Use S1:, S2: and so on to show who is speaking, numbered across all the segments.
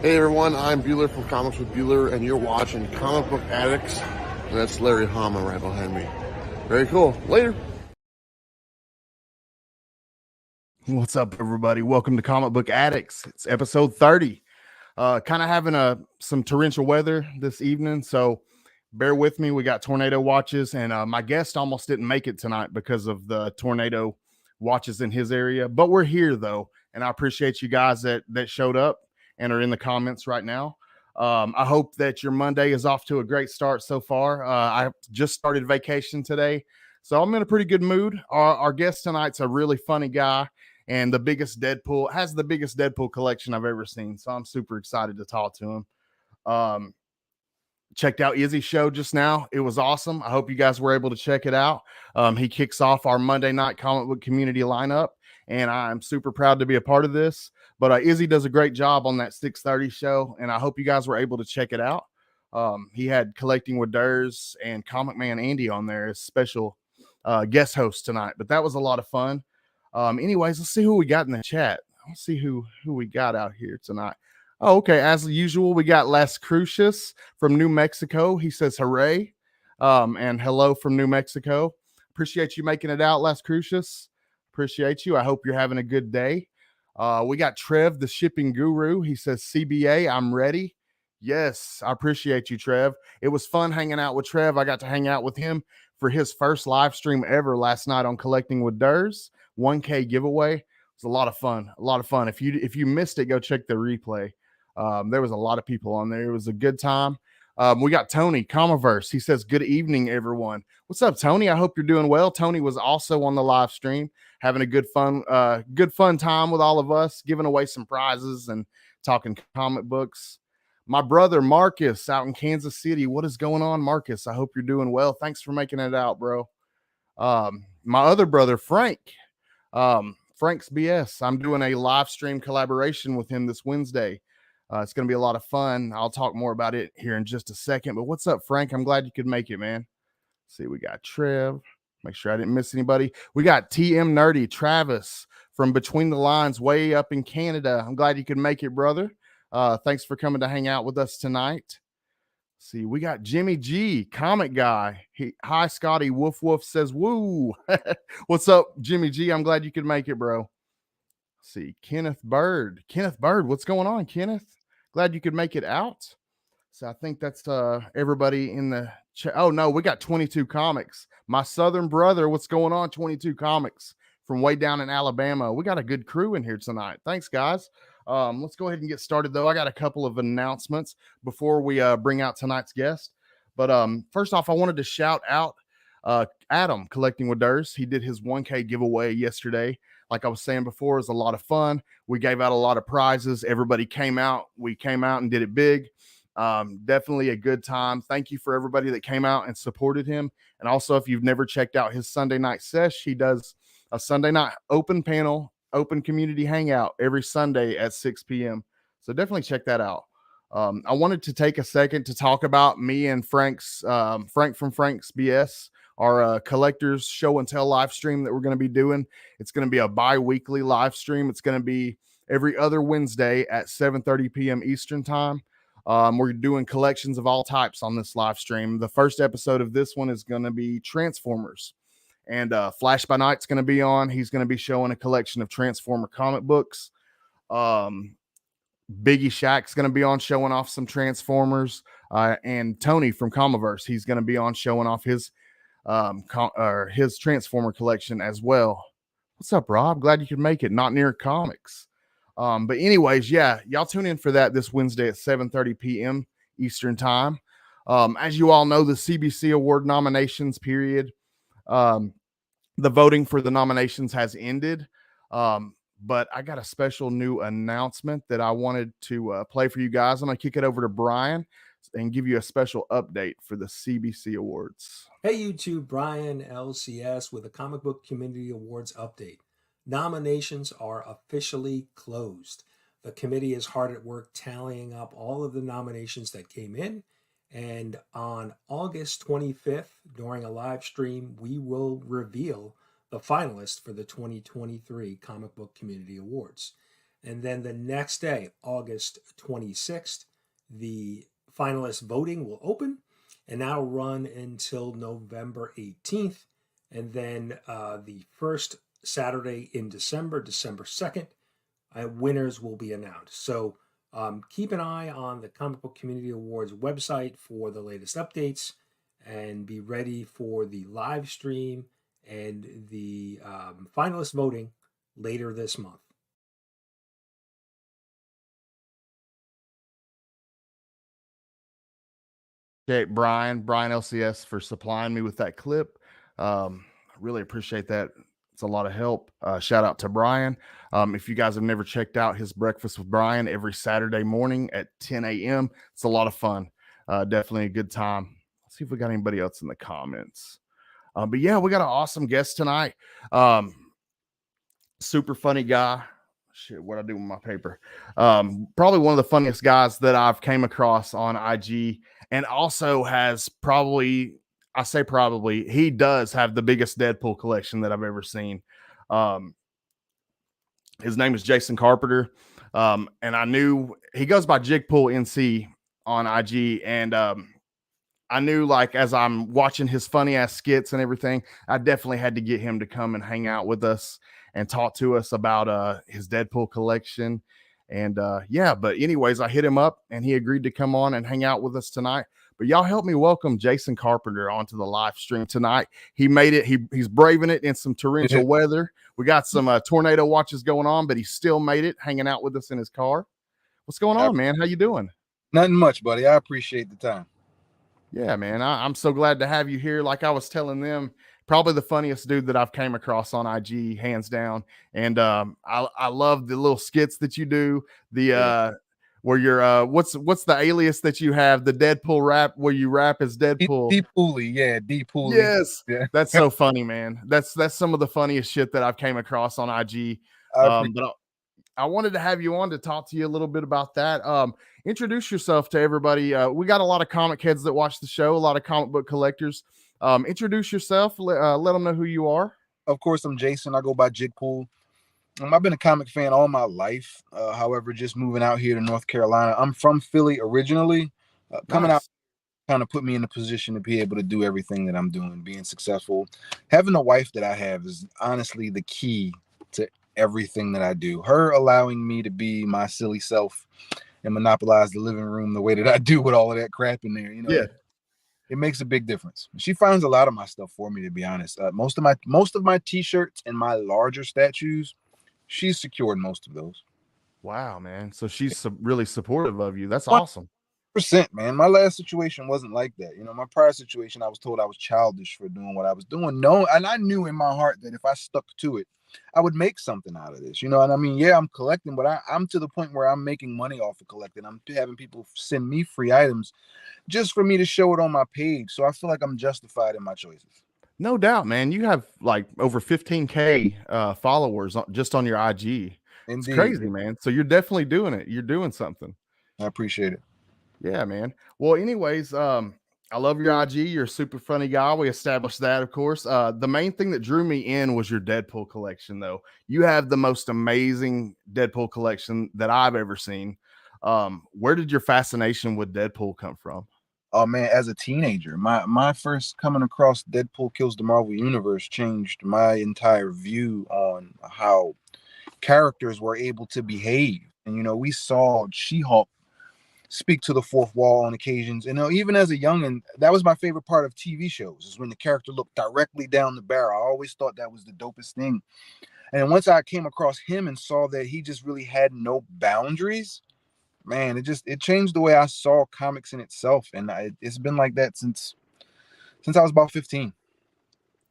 S1: Hey everyone, I'm Bueller from Comics with Bueller, and you're watching Comic Book Addicts, and that's Larry Hama right behind me. Very cool. Later.
S2: What's up, everybody? Welcome to Comic Book Addicts. It's episode 30. Kind of having some torrential weather this evening, so bear with me. We got tornado watches, and my guest almost didn't make it tonight because of the tornado watches in his area. But we're here though, and I appreciate you guys that showed up and are in the comments right now. I hope that your Monday is off to a great start so far. I just started vacation today, so I'm in a pretty good mood. Our guest tonight's a really funny guy and the biggest Deadpool collection I've ever seen. So I'm super excited to talk to him. Checked out Izzy's show just now. It was awesome. I hope you guys were able to check it out. He kicks off our Monday night comic book community lineup, and I'm super proud to be a part of this. But Izzy does a great job on that 6:30 show, and I hope you guys were able to check it out. He had Collecting with Durs and Comic Man Andy on there as special guest hosts tonight, but that was a lot of fun. Anyways, let's see who we got in the chat. Let's see who we got out here tonight. Oh, okay. As usual, we got Las Crucius from New Mexico. He says hooray, and hello from New Mexico. Appreciate you making it out, Las Crucius. Appreciate you. I hope you're having a good day. We got Trev, the shipping guru. He says, CBA, I'm ready. Yes, I appreciate you, Trev. It was fun hanging out with Trev. I got to hang out with him for his first live stream ever last night on Collecting with Durs. 1K giveaway. It was a lot of fun. If you missed it, go check the replay. There was a lot of people on there. It was a good time. We got Tony Comiverse. He says, good evening, everyone. What's up, Tony? I hope you're doing well. Tony was also on the live stream, having a good fun time with all of us, giving away some prizes and talking comic books. My brother Marcus out in Kansas City. What is going on, Marcus? I hope you're doing well. Thanks for making it out, bro. My other brother Frank. Frank's BS. I'm doing a live stream collaboration with him this Wednesday. It's going to be a lot of fun. I'll talk more about it here in just a second. But what's up, Frank? I'm glad you could make it, man. Let's see, we got Trev. Make sure I didn't miss anybody. We got TM Nerdy, Travis from Between the Lines, way up in Canada. I'm glad you could make it, brother. Thanks for coming to hang out with us tonight. See, we got Jimmy G, comic guy. Hi, Scotty. Woof Woof says, woo. What's up, Jimmy G? I'm glad you could make it, bro. See, Kenneth Bird. Kenneth Bird, what's going on, Kenneth? Glad you could make it out. So I think that's everybody in the chat. Oh, no, we got 22 Comics. My southern brother, what's going on, 22 Comics from way down in Alabama. We got a good crew in here tonight. Thanks, guys. Let's go ahead and get started, though. I got a couple of announcements before we bring out tonight's guest. But first off, I wanted to shout out Adam, Collecting with Durs. He did his 1K giveaway yesterday. Like I was saying before, it was a lot of fun. We gave out a lot of prizes. Everybody came out. We came out and did it big. Definitely a good time. Thank you for everybody that came out and supported him. And also, if you've never checked out his Sunday night sesh, he does a Sunday night open panel, open community hangout every Sunday at 6 p.m. So definitely check that out. I wanted to take a second to talk about me and Frank from Frank's BS, our collectors show and tell live stream that we're going to be doing. It's going to be a bi-weekly live stream. It's going to be every other Wednesday at 7:30 p.m. Eastern time. We're doing collections of all types on this live stream. The first episode of this one is going to be Transformers. And Flash by Night's going to be on. He's going to be showing a collection of Transformer comic books. Biggie Shack's going to be on showing off some Transformers. And Tony from Comiverse, he's going to be on showing off his Transformer collection as well. What's up, Rob? Glad you could make it. Not Near Comics. But anyways, yeah, y'all tune in for that this Wednesday at 7:30 p.m. Eastern time. As you all know, the CBC Award nominations period, the voting for the nominations has ended. But I got a special new announcement that I wanted to play for you guys. I'm going to kick it over to Brian and give you a special update for the CBC Awards.
S3: Hey YouTube, Brian LCS with a Comic Book Community Awards update. Nominations are officially closed. The committee is hard at work tallying up all of the nominations that came in. And on August 25th, during a live stream, we will reveal the finalists for the 2023 Comic Book Community Awards. And then the next day, August 26th, the finalist voting will open, and that'll run until November 18th. And then the first Saturday in December, December 2nd, winners will be announced. So keep an eye on the Comic Book Community Awards website for the latest updates, and be ready for the live stream and the finalist voting later this month.
S2: Okay, Brian LCS for supplying me with that clip. Really appreciate that. It's a lot of help. Shout out to Brian. If you guys have never checked out his Breakfast with Brian every Saturday morning at 10 a.m., it's a lot of fun. Definitely a good time. Let's see if we got anybody else in the comments. But yeah, we got an awesome guest tonight. Super funny guy. Shit, what I do with my paper? Probably one of the funniest guys that I've came across on IG, and also has probably, I say probably, he does have the biggest Deadpool collection that I've ever seen. His name is Jason Carpenter. And I knew he goes by JigpoolNC on IG, and I knew, like, as I'm watching his funny ass skits and everything, I definitely had to get him to come and hang out with us and talk to us about his Deadpool collection. And yeah, but anyways, I hit him up and he agreed to come on and hang out with us tonight. But y'all help me welcome Jason Carpenter onto the live stream tonight. He made it. He's braving it in some torrential weather. We got some tornado watches going on, but he still made it, hanging out with us in his car. What's going on, man? How you doing?
S4: Nothing much, buddy. I appreciate the time.
S2: Yeah, man. I'm so glad to have you here. Like I was telling them, probably the funniest dude that I've came across on IG, hands down. And I love the little skits that you do. The where you're what's the alias that you have? The Deadpool rap, where you rap as Deadpool.
S4: Deadpool, yeah, Deadpool.
S2: Yes,
S4: yeah.
S2: That's so funny, man. That's some of the funniest shit that I've came across on IG. But I wanted to have you on to talk to you a little bit about that. Introduce yourself to everybody. We got a lot of comic heads that watch the show, a lot of comic book collectors. Introduce yourself. Let them know who you are.
S4: Of course, I'm Jason. I go by Jigpool. I've been a comic fan all my life. However, just moving out here to North Carolina. I'm from Philly originally. Coming out kind of put me in a position to be able to do everything that I'm doing, being successful. Having a wife that I have is honestly the key to everything that I do. Her allowing me to be my silly self and monopolize the living room the way that I do with all of that crap in there, it makes a big difference. She finds a lot of my stuff for me, to be honest. Most of my t-shirts and my larger statues, she's secured most of those.
S2: Wow, man. So she's really supportive of you. That's awesome.
S4: Man. My last situation wasn't like that. My prior situation, I was told I was childish for doing what I was doing. No, and I knew in my heart that if I stuck to it, I would make something out of this, And I mean, yeah, I'm collecting, but I'm to the point where I'm making money off of collecting. I'm having people send me free items just for me to show it on my page. So I feel like I'm justified in my choices.
S2: No doubt, man. You have like over 15K followers just on your IG.
S4: Indeed.
S2: It's crazy, man. So you're definitely doing it. You're doing something.
S4: I appreciate it.
S2: Yeah, man. Well, anyways, I love your IG. You're a super funny guy. We established that, of course. The main thing that drew me in was your Deadpool collection, though. You have the most amazing Deadpool collection that I've ever seen. Where did your fascination with Deadpool come from?
S4: Oh, man, as a teenager, my first coming across Deadpool Kills the Marvel Universe changed my entire view on how characters were able to behave. And, we saw She-Hulk speak to the fourth wall on occasions. Even as a youngin', that was my favorite part of TV shows, is when the character looked directly down the barrel. I always thought that was the dopest thing. And once I came across him and saw that he just really had no boundaries, man, it changed the way I saw comics in itself. And it's been like that since I was about 15.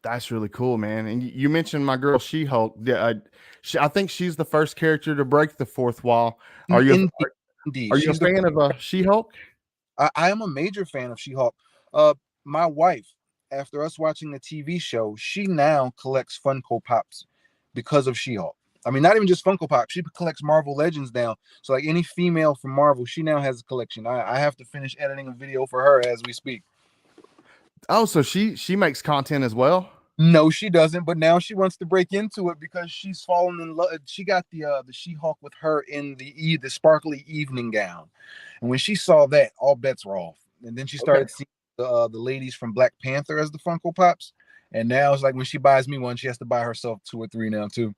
S2: That's really cool, man. And you mentioned my girl She-Hulk. I think she's the first character to break the fourth wall. Are you
S4: Indeed.
S2: Are you a fan of She-Hulk?
S4: I am a major fan of She-Hulk. My wife, after us watching the TV show, she now collects Funko Pops because of She-Hulk. I mean, not even just Funko Pop. She collects Marvel Legends now. So like any female from Marvel, she now has a collection. I have to finish editing a video for her as we speak.
S2: Oh, so she makes content as well?
S4: No, she doesn't. But now she wants to break into it because she's fallen in love. She got the She-Hulk with her in the sparkly evening gown, and when she saw that, all bets were off. And then she
S2: Okay.
S4: started seeing the ladies from Black Panther as the Funko Pops, and now it's like when she buys me one, she has to buy herself 2 or 3 now too.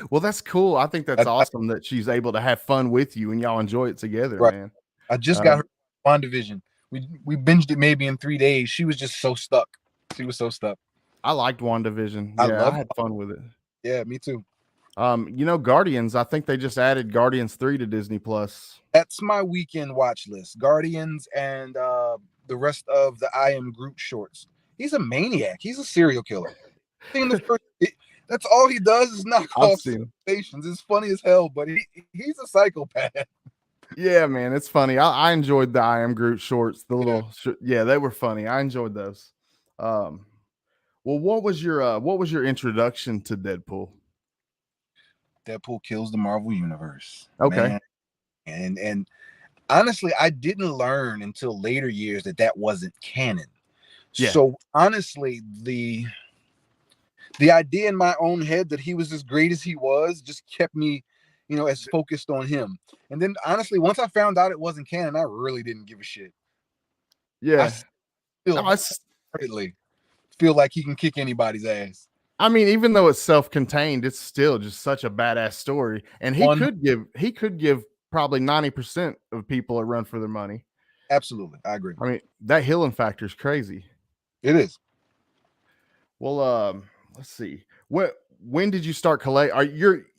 S2: Well, that's cool. I think that's
S4: I, I,
S2: awesome that she's able to have fun with you and y'all enjoy it together,
S4: right.
S2: man.
S4: I just got
S2: Um,
S4: her WandaVision. We binged it maybe in 3 days. She was just so stuck. She was so stuck.
S2: I liked WandaVision.
S4: I
S2: Yeah, I
S4: love.
S2: had fun with it.
S4: Yeah, me too.
S2: Guardians, I think they just added Guardians 3 to Disney Plus.
S4: That's my weekend watch list. Guardians and the rest of the I Am Groot shorts. He's a maniac. He's a serial killer. That's all he does is knock
S2: I've
S4: off
S2: seen him.
S4: stations. It's funny as hell, but he's a psychopath.
S2: Yeah, man, it's funny. I enjoyed the I Am Groot shorts. The
S4: Yeah.
S2: little, yeah, they were funny. I enjoyed those. Well, what was your introduction to Deadpool?
S4: Deadpool kills the Marvel universe.
S2: Okay.
S4: Man. And honestly, I didn't learn until later years that wasn't canon.
S2: Yeah.
S4: So honestly, the idea in my own head that he was as great as he was just kept me, as focused on him. And then honestly, once I found out it wasn't canon, I really didn't give a shit.
S2: Yeah.
S4: I still hardly feel like he can kick anybody's ass.
S2: I mean, even though it's self-contained, it's still just such a badass story. And he could give probably 90% of people a run for their money.
S4: Absolutely. I agree.
S2: I mean, that healing factor is crazy.
S4: It is.
S2: Well, let's see. When did you start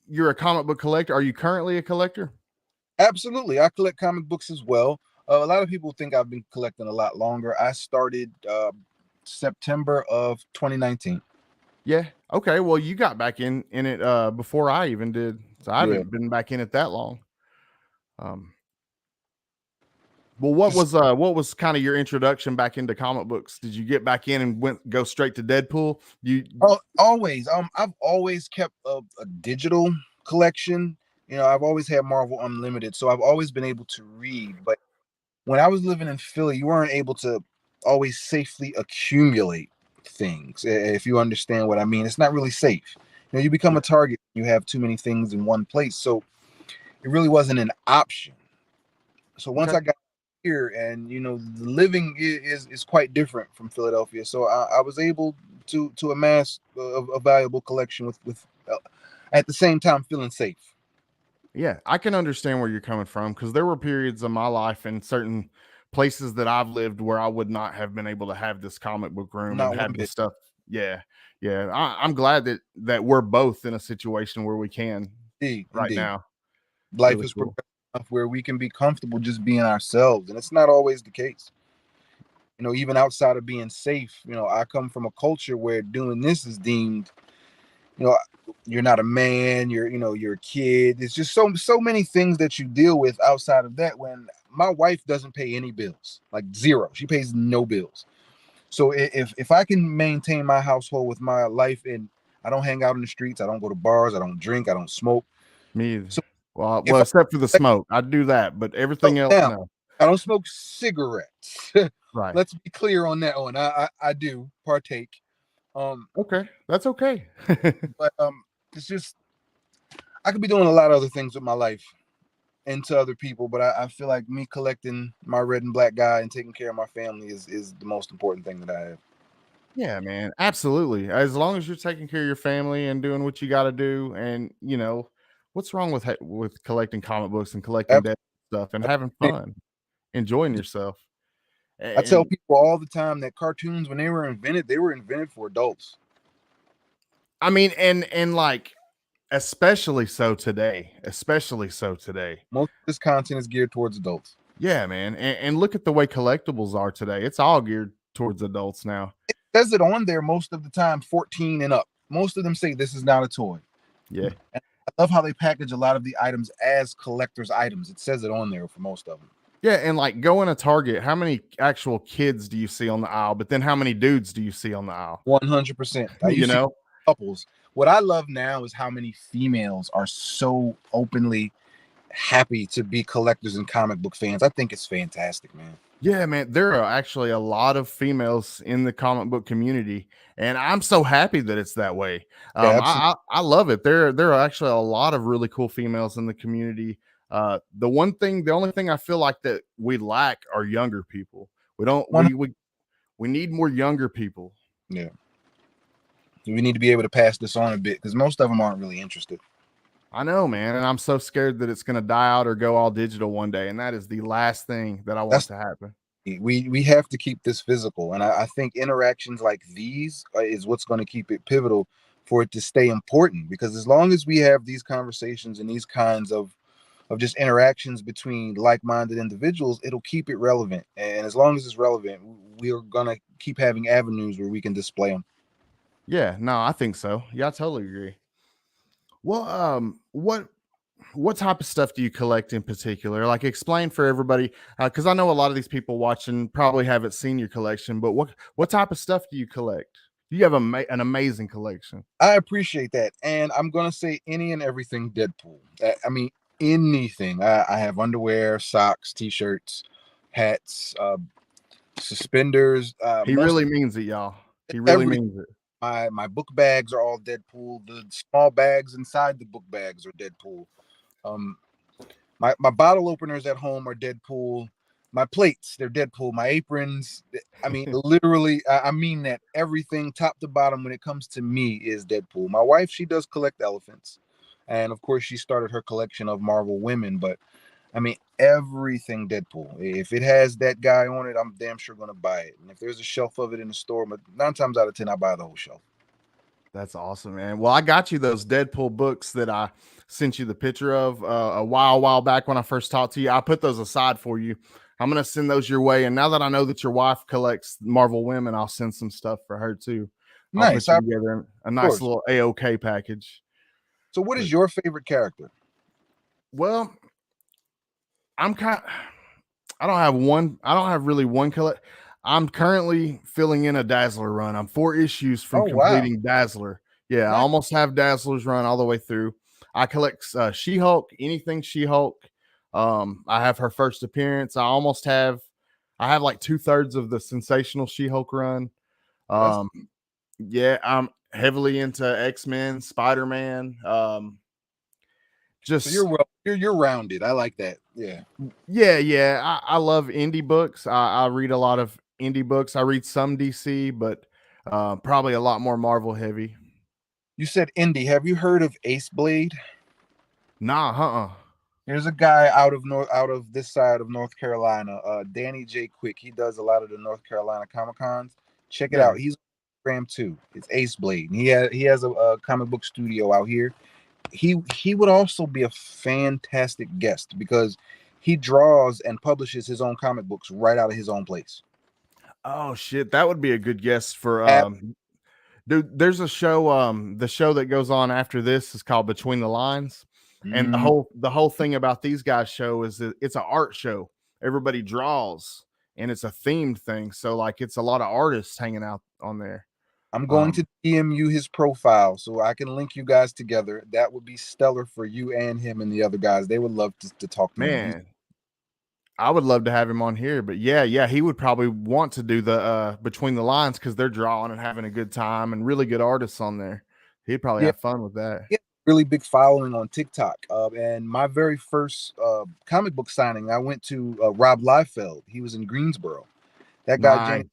S2: you're a comic book collector? Are you currently a collector?
S4: Absolutely. I collect comic books as well. A lot of people think I've been collecting a lot longer. I started September of 2019.
S2: Yeah. Okay. Well, you got back in it before I even did. So I haven't been back in it that long. Well, what was kind of your introduction back into comic books? Did you get back in and go straight to Deadpool?
S4: Always. I've always kept a digital collection. I've always had Marvel Unlimited, so I've always been able to read. But when I was living in Philly, you weren't able to always safely accumulate things, if you understand what I mean. It's not really safe. You become a target. You have too many things in one place, so it really wasn't an option. So once I got here, and the living is quite different from Philadelphia, so I was able to amass a valuable collection with at the same time feeling safe.
S2: Yeah, I can understand where you're coming from, because there were periods of my life in certain places that I've lived where I would not have been able to have this comic book room and have this stuff. Yeah. I'm glad that we're both in a situation where we can right now.
S4: Life is progressive enough where we can be comfortable just being ourselves, and it's not always the case. Even outside of being safe, I come from a culture where doing this is deemed, you're not a man, you're a kid. It's just so many things that you deal with outside of that. When my wife doesn't pay any bills, like zero, she pays no bills. So if I can maintain my household with my life, and I don't hang out in the streets, I don't go to bars, I don't drink, I don't smoke.
S2: Me either.
S4: So
S2: well, except for the smoke, I do that, but everything else, no.
S4: I don't smoke cigarettes.
S2: Right.
S4: Let's be clear on that one. I do partake.
S2: Okay, that's okay.
S4: But it's just, I could be doing a lot of other things with my life and to other people, but I feel like me collecting my red and black guy and taking care of my family is the most important thing that I have.
S2: Yeah, man, absolutely. As long as you're taking care of your family and doing what you got to do, and what's wrong with collecting comic books and collecting dead stuff and having fun, enjoying yourself.
S4: I tell people all the time that cartoons, when they were invented for adults.
S2: I mean, and like, especially so today. Most
S4: of this content is geared towards adults.
S2: Yeah, man. And look at the way collectibles are today. It's all geared towards adults now.
S4: It says it on there most of the time, 14 and up. Most of them say this is not a toy.
S2: Yeah.
S4: And I love how they package a lot of the items as collector's items. It says it on there for most of them.
S2: Yeah, and like going to Target, how many actual kids do you see on the aisle? But then how many dudes do you see on the aisle?
S4: 100%. Couples. What I love now is how many females are so openly happy to be collectors and comic book fans. I think it's fantastic, man.
S2: Yeah, man, there are actually a lot of females in the comic book community, and I'm so happy that it's that way.
S4: Yeah, absolutely.
S2: I love it. There are actually a lot of really cool females in the community. The only thing I feel like that we lack are younger people. We don't we need more younger people.
S4: Yeah, we need to be able to pass this on a bit because most of them aren't really interested.
S2: I know, man, and I'm so scared that it's going to die out or go all digital one day, and that is the last thing that I want to happen.
S4: We have to keep this physical, and I think interactions like these is what's going to keep it pivotal for it to stay important. Because as long as we have these conversations and these kinds of just interactions between like-minded individuals, it'll keep it relevant. And as long as it's relevant, we're going to keep having avenues where we can display them.
S2: Yeah, no, I think so. Yeah, I totally agree. Well, what type of stuff do you collect in particular? Like, explain for everybody, because I know a lot of these people watching probably haven't seen your collection. But what type of stuff do you collect? You have an amazing collection.
S4: I appreciate that, and I'm gonna say any and everything Deadpool. I mean, anything. I have underwear, socks, t-shirts, hats, suspenders.
S2: He really means it, y'all. He really
S4: Everything.
S2: means it.
S4: My book bags are all Deadpool. The small bags inside the book bags are Deadpool. My bottle openers at home are Deadpool. My plates, they're Deadpool. My aprons, I mean, literally, I mean that everything top to bottom when it comes to me is Deadpool. My wife, she does collect elephants. And of course, she started her collection of Marvel women. But I mean, everything Deadpool. If it has that guy on it, I'm damn sure going to buy it. And if there's a shelf of it in the store, but 9 times out of 10, I buy the whole shelf.
S2: That's awesome, man. Well, I got you those Deadpool books that I sent you the picture of a while back when I first talked to you. I put those aside for you. I'm going to send those your way. And now that I know that your wife collects Marvel women, I'll send some stuff for her too.
S4: Nice.
S2: I'll put you together a nice little AOK package.
S4: So what is your favorite character?
S2: Well, I don't have really one color. I'm currently filling in a Dazzler run. I'm 4 issues from completing Dazzler. Yeah, nice. I almost have Dazzler's run all the way through. I collect She-Hulk, anything She-Hulk. I have her first appearance. I have like 2/3 of the Sensational She-Hulk run. Yeah, I'm heavily into X-Men, Spider-Man.
S4: So you're rounded. I like that.
S2: Yeah. I love indie books. I read a lot of indie books. I read some DC, but probably a lot more Marvel heavy.
S4: You said indie. Have you heard of Ace Blade?
S2: Nah,
S4: There's a guy out of this side of North Carolina, Danny J. Quick. He does a lot of the North Carolina Comic Cons. Check it out. He's on Instagram too. It's Ace Blade. He has a comic book studio out here. He would also be a fantastic guest because he draws and publishes his own comic books right out of his own place.
S2: Oh shit, that would be a good guest for dude. There's a show, the show that goes on after this is called Between the Lines. And the whole thing about these guys' show is that it's an art show. Everybody draws and it's a themed thing. So like it's a lot of artists hanging out on there.
S4: I'm going to DM you his profile so I can link you guys together. That would be stellar for you and him and the other guys. They would love to talk to him.
S2: I would love to have him on here, but yeah, he would probably want to do the Between the Lines because they're drawing and having a good time and really good artists on there. He'd probably have fun with that.
S4: Yeah, really big following on TikTok. And my very first comic book signing, I went to Rob Liefeld. He was in Greensboro. That guy,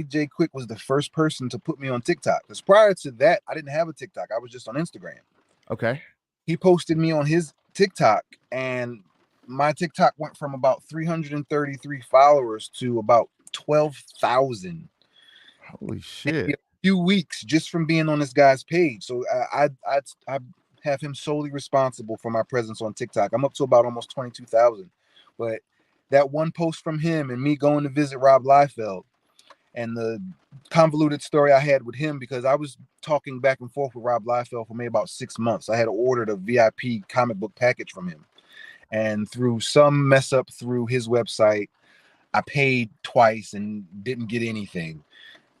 S4: J. Quick, was the first person to put me on TikTok. Because prior to that, I didn't have a TikTok. I was just on Instagram.
S2: Okay.
S4: He posted me on his TikTok, and my TikTok went from about 333 followers to about 12,000.
S2: Holy shit.
S4: In a few weeks just from being on this guy's page. So I have him solely responsible for my presence on TikTok. I'm up to about almost 22,000. But that one post from him and me going to visit Rob Liefeld and the convoluted story I had with him, because I was talking back and forth with Rob Liefeld for maybe about 6 months. I had ordered a VIP comic book package from him. And through some mess up through his website, I paid twice and didn't get anything.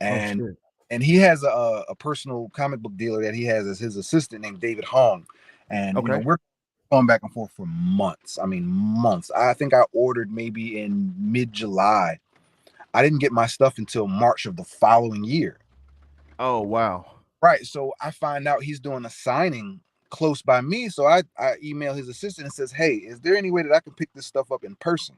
S4: And he has a personal comic book dealer that he has as his assistant named David Hong. And you know, we're going back and forth for months. I mean, months. I think I ordered maybe in mid-July. I didn't get my stuff until March of the following year.
S2: Oh, wow.
S4: Right. So I find out he's doing a signing close by me. So I email his assistant and says, hey, is there any way that I can pick this stuff up in person?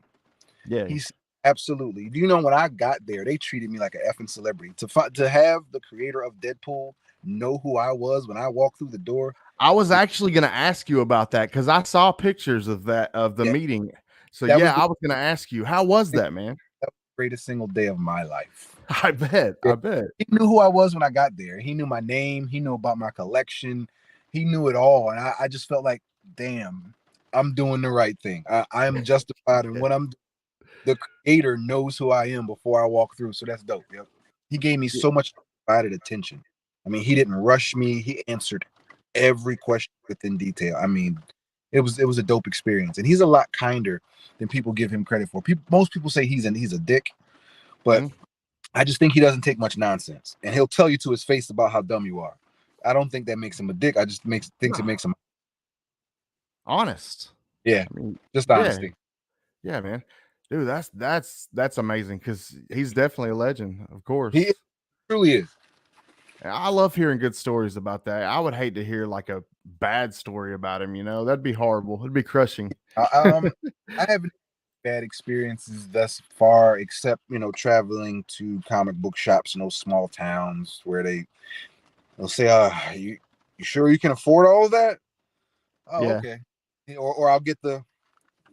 S2: Yeah.
S4: He said, absolutely. Do you know, when I got there, they treated me like an effing celebrity. To have the creator of Deadpool know who I was when I walked through the door.
S2: I was actually going to ask you about that because I saw pictures of the
S4: Yeah.
S2: meeting. So
S4: That was
S2: I was going to ask you, how was that, man?
S4: the greatest single day of my life.
S2: I bet.
S4: Yeah.
S2: I bet.
S4: He knew who I was when I got there. He knew my name. He knew about my collection. He knew it all. And I just felt like, damn, I'm doing the right thing. I am justified in what I'm doing. The creator knows who I am before I walk through. So that's dope. Yep. He gave me so much provided attention. I mean, he didn't rush me. He answered every question within detail. I mean, it was a dope experience. And he's a lot kinder than people give him credit for. Most people say he's a dick, but I just think he doesn't take much nonsense. And he'll tell you to his face about how dumb you are. I don't think that makes him a dick. I just think it makes him
S2: honest.
S4: Yeah.
S2: I mean,
S4: just honesty.
S2: Yeah, man. Dude, that's amazing because he's definitely a legend, of course.
S4: He truly is.
S2: I love hearing good stories about that. I would hate to hear like a bad story about him, that'd be horrible. It'd be crushing.
S4: I haven't had bad experiences thus far, except, traveling to comic book shops in those small towns where they'll say, you sure you can afford all of that? Oh, yeah. Okay. Or I'll get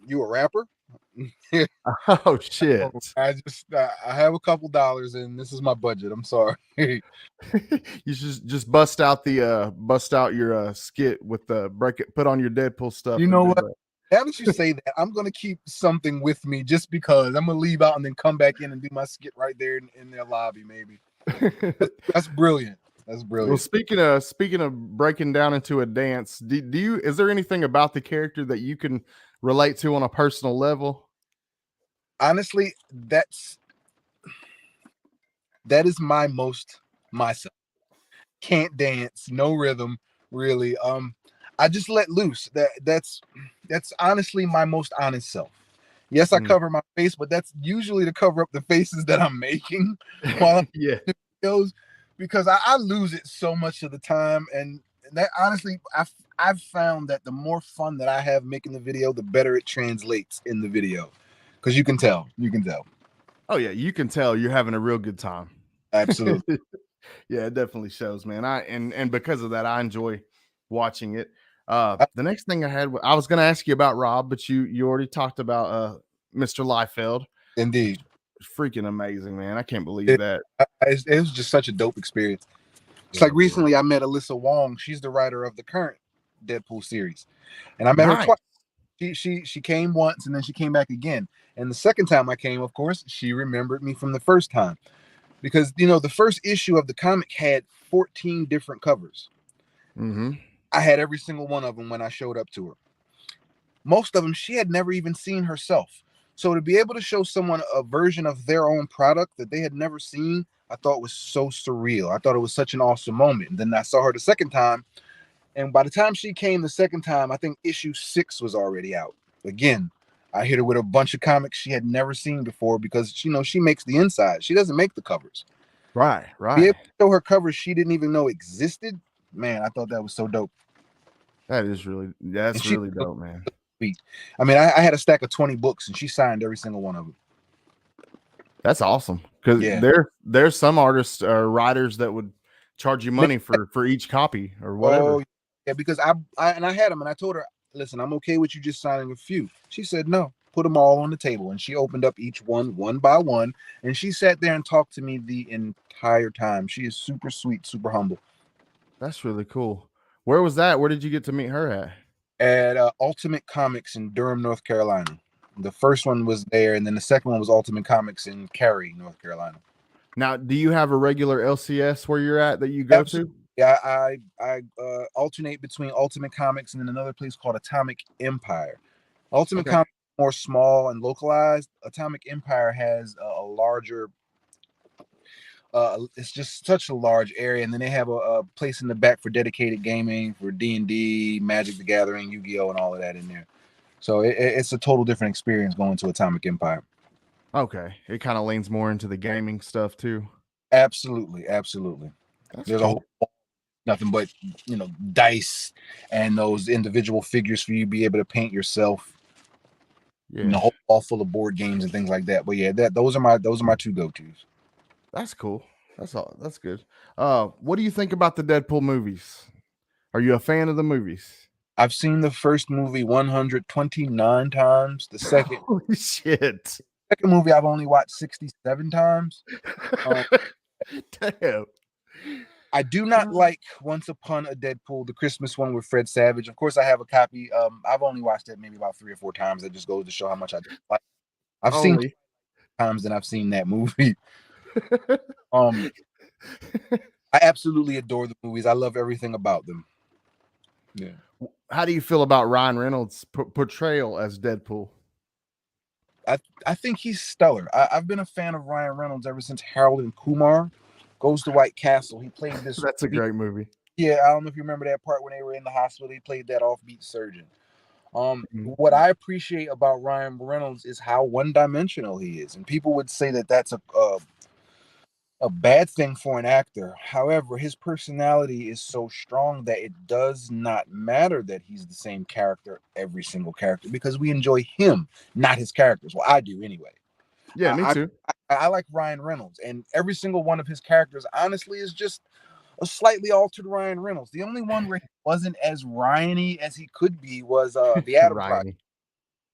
S4: you a rapper?
S2: Oh shit!
S4: I have a couple dollars and this is my budget. I'm sorry.
S2: You should just bust out your skit with the put on your Deadpool stuff.
S4: You know what? Haven't you say that? I'm gonna keep something with me just because I'm gonna leave out and then come back in and do my skit right there in their lobby. Maybe that's brilliant. That's brilliant.
S2: Well, speaking of breaking down into a dance, is there anything about the character that you can relate to on a personal level?
S4: Honestly, that is myself. Can't dance, no rhythm, really. I just let loose. That's honestly my most honest self. Yes, I cover my face, but that's usually to cover up the faces that I'm making while I'm doing videos, because I lose it so much of the time. And that honestly, I've found that the more fun that I have making the video, the better it translates in the video. Because you can tell.
S2: Oh yeah, you can tell you're having a real good time.
S4: Absolutely.
S2: Yeah, it definitely shows, man. And because of that, I enjoy watching it. The next thing I was going to ask you about Rob, but you already talked about Mr. Liefeld.
S4: Indeed.
S2: Freaking amazing, man. I can't believe that.
S4: It was just such a dope experience. It's like recently I met Alyssa Wong. She's the writer of the current Deadpool series. And I met her twice. She came once and then she came back again. And the second time I came, of course, she remembered me from the first time. Because, the first issue of the comic had 14 different covers.
S2: Mm-hmm.
S4: I had every single one of them when I showed up to her. Most of them she had never even seen herself. So to be able to show someone a version of their own product that they had never seen, I thought was so surreal. I thought it was such an awesome moment. And then I saw her the second time. And by the time she came the second time, I think issue 6 was already out. Again, I hit her with a bunch of comics she had never seen before because, she makes the inside. She doesn't make the covers.
S2: Right.
S4: Be able to show her covers she didn't even know existed. Man, I thought that was so dope.
S2: That's really dope, man.
S4: I mean, I had a stack of 20 books and she signed every single one of them.
S2: That's awesome. Because there's some artists or writers that would charge you money for each copy or whatever.
S4: Oh, yeah, because I had them and I told her, listen, I'm okay with you just signing a few. She said, no, put them all on the table. And she opened up each one by one. And she sat there and talked to me the entire time. She is super sweet, super humble.
S2: That's really cool. Where was that? Where did you get to meet her at?
S4: At Ultimate Comics in Durham, North Carolina. The first one was there. And then the second one was Ultimate Comics in Cary, North Carolina.
S2: Now, do you have a regular LCS where you're at that you go to?
S4: Yeah, I alternate between Ultimate Comics and then another place called Atomic Empire. Ultimate Comics is more small and localized. Atomic Empire has a larger. It's just such a large area, and then they have a place in the back for dedicated gaming, for D&D, Magic the Gathering, Yu-Gi-Oh, and all of that in there. So it's a total different experience going to Atomic Empire.
S2: Okay, it kind of leans more into the gaming stuff too.
S4: Absolutely, absolutely.
S2: That's
S4: There's a
S2: cool.
S4: whole nothing but dice and those individual figures for you to be able to paint yourself.
S2: Yeah,
S4: A whole wall full of board games and things like that. But yeah, those are my two go-tos.
S2: that's cool. That's all. That's good. What do you think about the Deadpool movies? Are you a fan of the movies?
S4: I've seen the first movie 129 times. The second
S2: Holy shit!
S4: second movie I've only watched 67 times. Um,
S2: Damn.
S4: I do not like Once Upon a Deadpool, the Christmas one with Fred Savage. Of course, I have a copy. I've only watched it maybe about 3 or 4 times. That just goes to show how much I like. I've seen
S2: Only.
S4: times than I've seen that movie. I absolutely adore the movies. I love everything about them. Yeah.
S2: How do you feel about Ryan Reynolds' portrayal as Deadpool?
S4: I think he's stellar. I've been a fan of Ryan Reynolds ever since Harold and Kumar Goes to White Castle. He played this.
S2: That's a great movie.
S4: Yeah, I don't know if you remember that part when they were in the hospital. He played that offbeat surgeon.
S2: Mhm.
S4: What I appreciate about Ryan Reynolds is how one-dimensional he is, and people would say that that's a bad thing for an actor. However, his personality is so strong that it does not matter that he's the same character, every single character, because we enjoy him, not his characters. Well, I do anyway.
S2: Yeah, me too.
S4: I like Ryan Reynolds, and every single one of his characters, honestly, is just a slightly altered Ryan Reynolds. The only one where he wasn't as Ryany as he could be was the Adam Project.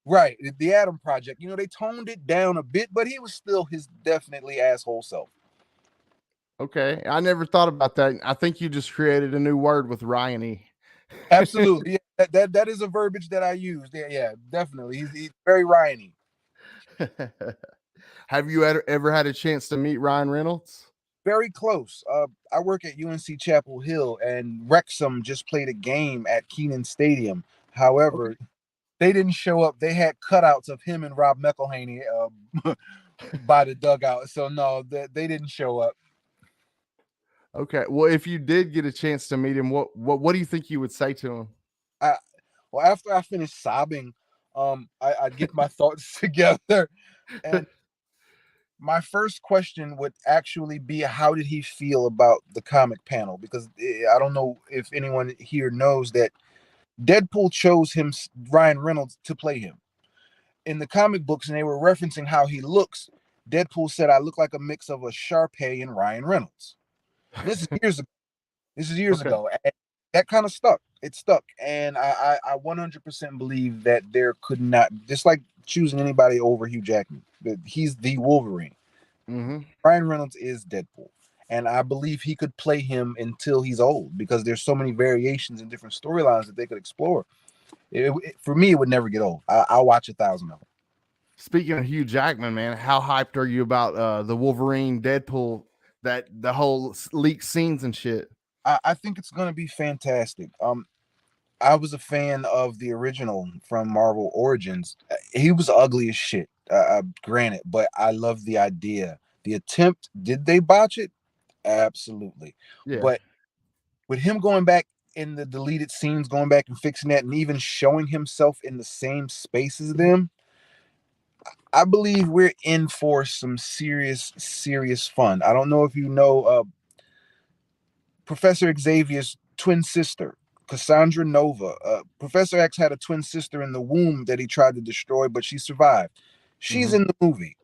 S4: Right, the Adam Project. They toned it down a bit, but he was still his definitely asshole self.
S2: Okay, I never thought about that. I think you just created a new word with Ryany.
S4: Absolutely, yeah, that is a verbiage that I use. Yeah, definitely. He's very Ryany.
S2: Have you ever had a chance to meet Ryan Reynolds?
S4: Very close. I work at UNC Chapel Hill, and Wrexham just played a game at Keenan Stadium. However, they didn't show up. They had cutouts of him and Rob McElhaney by the dugout. So no, they didn't show up.
S2: Okay. Well, if you did get a chance to meet him, what do you think you would say to him?
S4: Well, after I finished sobbing, I'd get my thoughts together, and my first question would actually be, how did he feel about the comic panel? Because I don't know if anyone here knows that Deadpool chose Ryan Reynolds, to play him. In the comic books, and they were referencing how he looks, Deadpool said, "I look like a mix of a Sharpay and Ryan Reynolds." This is years ago. And that kind of stuck. It stuck, and I 100% believe that there could not, just like choosing anybody over Hugh Jackman, that he's the Wolverine.
S2: Mm-hmm.
S4: Ryan Reynolds is Deadpool, and I believe he could play him until he's old, because there's so many variations and different storylines that they could explore. For me, it would never get old. I'll watch 1,000 of them.
S2: Speaking of Hugh Jackman, man, how hyped are you about the Wolverine Deadpool, that the whole leaked scenes and shit?
S4: I think it's gonna be fantastic. I was a fan of the original from Marvel Origins. He was ugly as shit, granted, but I love the idea. The attempt, did they botch it? Absolutely.
S2: Yeah.
S4: But with him going back in the deleted scenes, going back and fixing that, and even showing himself in the same space as them, I believe we're in for some serious fun. I don't know if you know Professor Xavier's twin sister, Cassandra Nova. Professor X had a twin sister in the womb that he tried to destroy, but she survived. She's in the movie.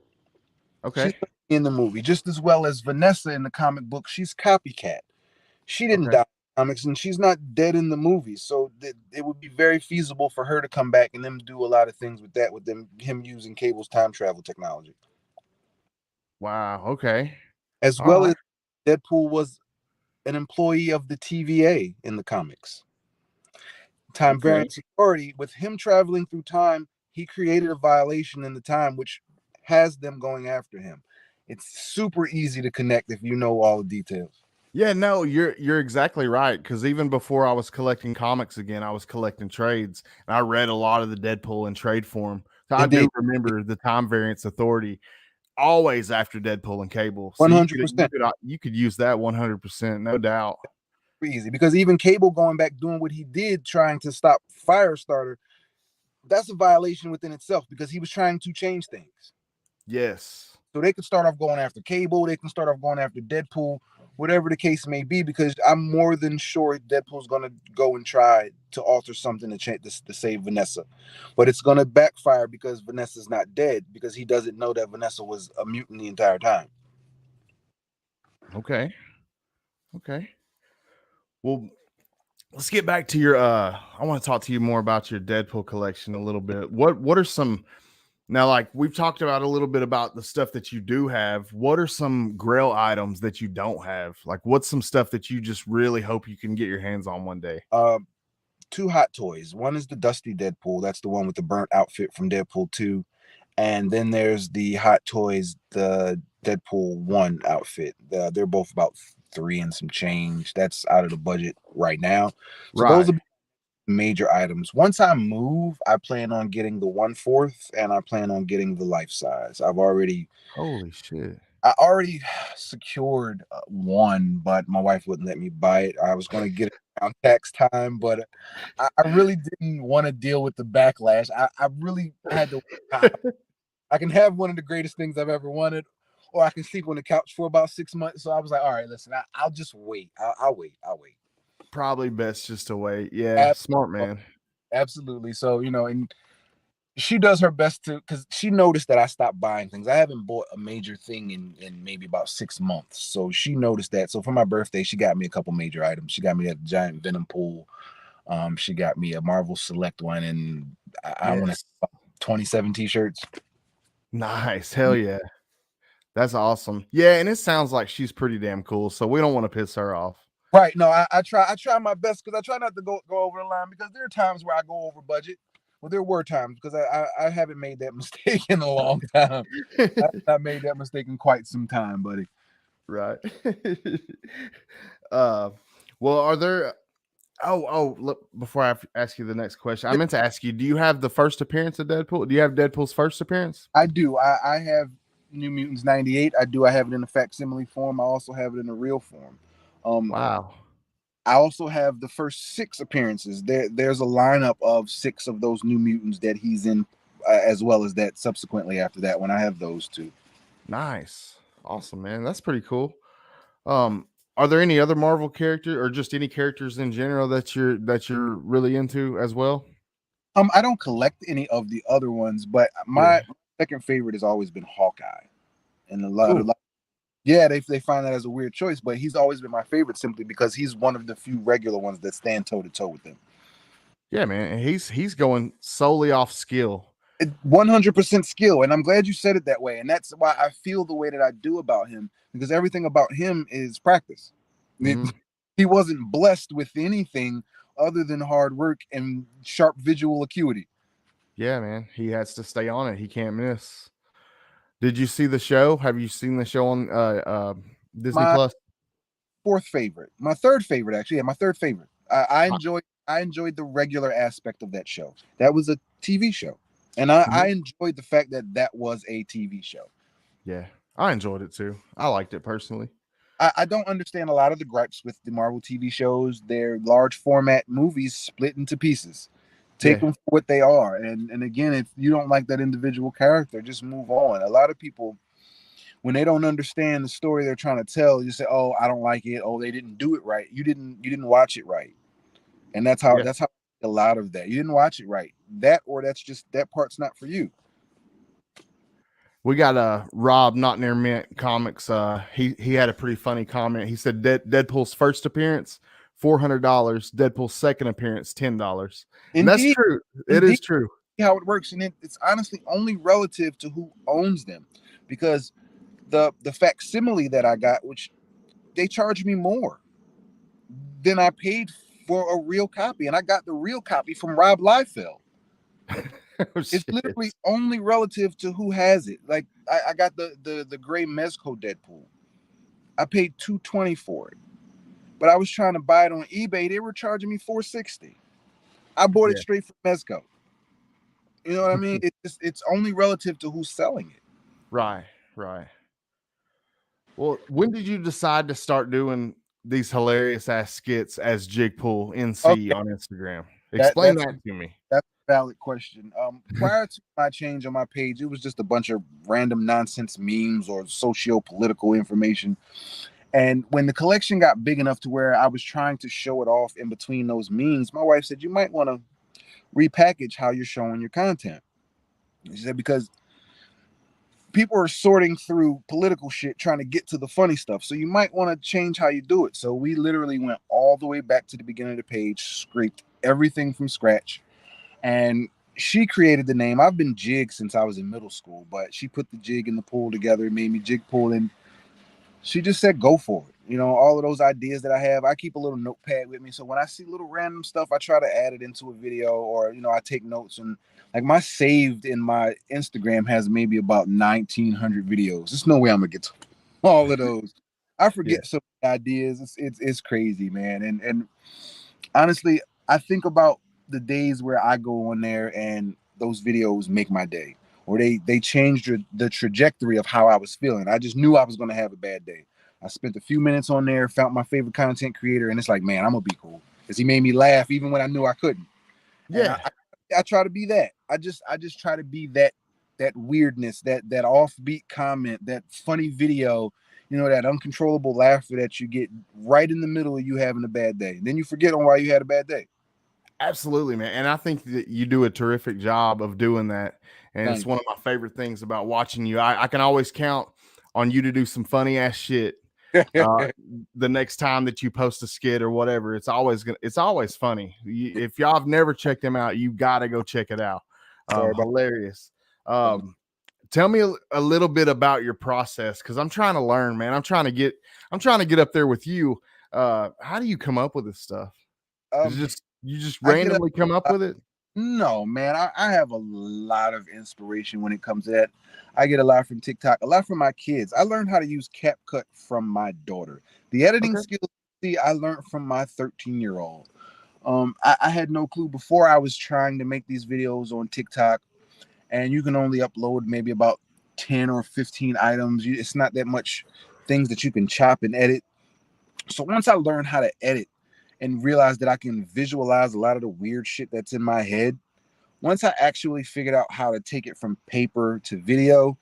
S2: Okay.
S4: She's in the movie just as well as Vanessa in the comic book. She's copycat. She didn't
S2: Okay.
S4: die in the comics, and she's not dead in the movie. So it would be very feasible for her to come back and them do a lot of things with that, with him using Cable's time travel technology.
S2: Wow. Okay.
S4: As
S2: All
S4: well
S2: right.
S4: as Deadpool was an employee of the TVA in the comics. Time Variance Authority, with him traveling through time, he created a violation in the time which has them going after him. It's super easy to connect if you know all the details.
S2: Yeah, no, you're exactly right. Because even before I was collecting comics again, I was collecting trades, and I read a lot of the Deadpool in trade form. So I do
S4: Indeed.
S2: remember the Time Variance Authority always after Deadpool and Cable. So
S4: 100%.
S2: you could use that 100%, no doubt.
S4: Easy, because even Cable going back doing what he did, trying to stop Firestarter, that's a violation within itself, because he was trying to change things.
S2: Yes.
S4: So they can start off going after Cable, they can start off going after Deadpool, whatever the case may be, because I'm more than sure Deadpool's gonna go and try to alter something to change this to save Vanessa. But it's gonna backfire because Vanessa's not dead, because he doesn't know that Vanessa was a mutant the entire time.
S2: Okay. Well, let's get back to your I want to talk to you more about your Deadpool collection a little bit. What are some, now, like we've talked about a little bit about the stuff that you do have. What are some grail items that you don't have? Like, what's some stuff that you just really hope you can get your hands on one day?
S4: Two hot toys. One is the Dusty Deadpool. That's the one with the burnt outfit from Deadpool 2. And then there's the Hot Toys, the Deadpool 1 outfit. They're both about 3 and some change. That's out of the budget right now. So those are major items. Once I move, I plan on getting the 1/4 and I plan on getting the life size.
S2: Holy shit.
S4: I already secured one, but my wife wouldn't let me buy it. I was going to get it around tax time, but I really didn't want to deal with the backlash. I really had to. I can have one of the greatest things I've ever wanted, or I can sleep on the couch for about 6 months. So I was like, all right, listen, I'll just wait. I'll wait.
S2: Probably best just to wait. Yeah, smart man.
S4: Absolutely. So, and she does her best to, because she noticed that I stopped buying things. I haven't bought a major thing in maybe about 6 months. So she noticed that. So for my birthday, she got me a couple major items. She got me a giant Venom pool. She got me a Marvel Select one, and I want to 27 t-shirts.
S2: Nice. Hell yeah. That's awesome. Yeah, and it sounds like she's pretty damn cool, so we don't want to piss her off.
S4: Right. No, I try my best, because I try not to go over the line, because there are times where I go over budget. Well, there were times, because I haven't made that mistake in a long time. I made that mistake in quite some time, buddy.
S2: Right. Well, are there look, before I ask you the next question, I meant to ask you, do you have the first appearance of Deadpool? Do you have Deadpool's first appearance?
S4: I do. I have New Mutants 98. I have it in a facsimile form. I also have it in a real form.
S2: Wow.
S4: I also have the first 6 appearances. There's a lineup of 6 of those New Mutants that he's in, as well as that subsequently after that, when I have those 2.
S2: Nice. Awesome, man. That's pretty cool. Are there any other Marvel character, or just any characters in general that you're really into as well?
S4: I don't collect any of the other ones, but my second favorite has always been Hawkeye. And a lot, yeah, they find that as a weird choice, but he's always been my favorite, simply because he's one of the few regular ones that stand toe to toe with them.
S2: Yeah, man. He's going solely off skill.
S4: 100% skill, and I'm glad you said it that way. And that's why I feel the way that I do about him, because everything about him is practice.
S2: Mm-hmm.
S4: He wasn't blessed with anything other than hard work and sharp visual acuity.
S2: Yeah, man. He has to stay on it. He can't miss. Did you see the show? Have you seen the show on Disney Plus?
S4: Fourth favorite. My third favorite, actually. Yeah, my third favorite. I enjoyed the regular aspect of that show. That was a TV show. And I enjoyed the fact that that was a TV show.
S2: Yeah, I enjoyed it too. I liked it personally.
S4: I don't understand a lot of the gripes with the Marvel TV shows. They're large format movies split into pieces. Take them for what they are. And again, if you don't like that individual character, just move on. A lot of people, when they don't understand the story they're trying to tell, you say, "Oh, I don't like it. Oh, they didn't do it right. You didn't watch it right." And that's how a lot of that. You didn't watch it right. That part's not for you.
S2: We got Rob Not Near Mint Comics. He had a pretty funny comment. He said Deadpool's first appearance, $400. Deadpool's second appearance, $10. And that's true. It is true.
S4: How it works, and it's honestly only relative to who owns them, because the facsimile that I got, which they charged me more than I paid for a real copy, and I got the real copy from Rob Liefeld. It's literally only relative to who has it. Like I got the gray Mezco Deadpool. I paid $220 for it, but I was trying to buy it on eBay. They were charging me $460. I bought it straight from Mezco. You know what I mean? It's only relative to who's selling it.
S2: Right. Well, when did you decide to start doing these hilarious ass skits as JigpoolNC on Instagram? Explain that to me.
S4: That's valid question. Prior to my change on my page, it was just a bunch of random nonsense memes or socio-political information. And when the collection got big enough to where I was trying to show it off in between those memes, my wife said, you might want to repackage how you're showing your content. She said, because people are sorting through political shit trying to get to the funny stuff. So you might want to change how you do it. So we literally went all the way back to the beginning of the page, scraped everything from scratch. And she created the name. I've been Jig since I was in middle school, but she put the jig and the pool together, made me Jigpool, and she just said, go for it. You know, all of those ideas that I have, I keep a little notepad with me. So when I see little random stuff, I try to add it into a video, or, you know, I take notes. And like my saved in my Instagram has maybe about 1,900 videos. There's no way I'm gonna get to all of those. I forget some ideas. It's crazy, man. And honestly, I think about the days where I go on there and those videos make my day, or they changed the trajectory of how I was feeling. I just knew I was going to have a bad day. I spent a few minutes on there, found my favorite content creator, and it's like, man, I'm gonna be cool because he made me laugh even when I knew I couldn't.
S2: Yeah,
S4: I try to be that. I just try to be that weirdness, that offbeat comment, that funny video, you know, that uncontrollable laughter that you get right in the middle of you having a bad day. And then you forget on why you had a bad day.
S2: absolutely, man. And I think that you do a terrific job of doing that. And it's one of my favorite things about watching you. I can always count on you to do some funny ass shit. The next time that you post a skit or whatever, it's always funny. If y'all have never checked them out, you got to go check it out. Hilarious. Tell me a little bit about your process, because I'm trying to learn, man. I'm trying to get up there with you. How do you come up with this stuff? You just randomly come up with it?
S4: No, man. I have a lot of inspiration when it comes to that. I get a lot from TikTok, a lot from my kids. I learned how to use CapCut from my daughter. The editing skills, I learned from my 13-year-old. I had no clue before. I was trying to make these videos on TikTok, and you can only upload maybe about 10 or 15 items. It's not that much things that you can chop and edit. So once I learned how to edit and realized that I can visualize a lot of the weird shit that's in my head, once I actually figured out how to take it from paper to video,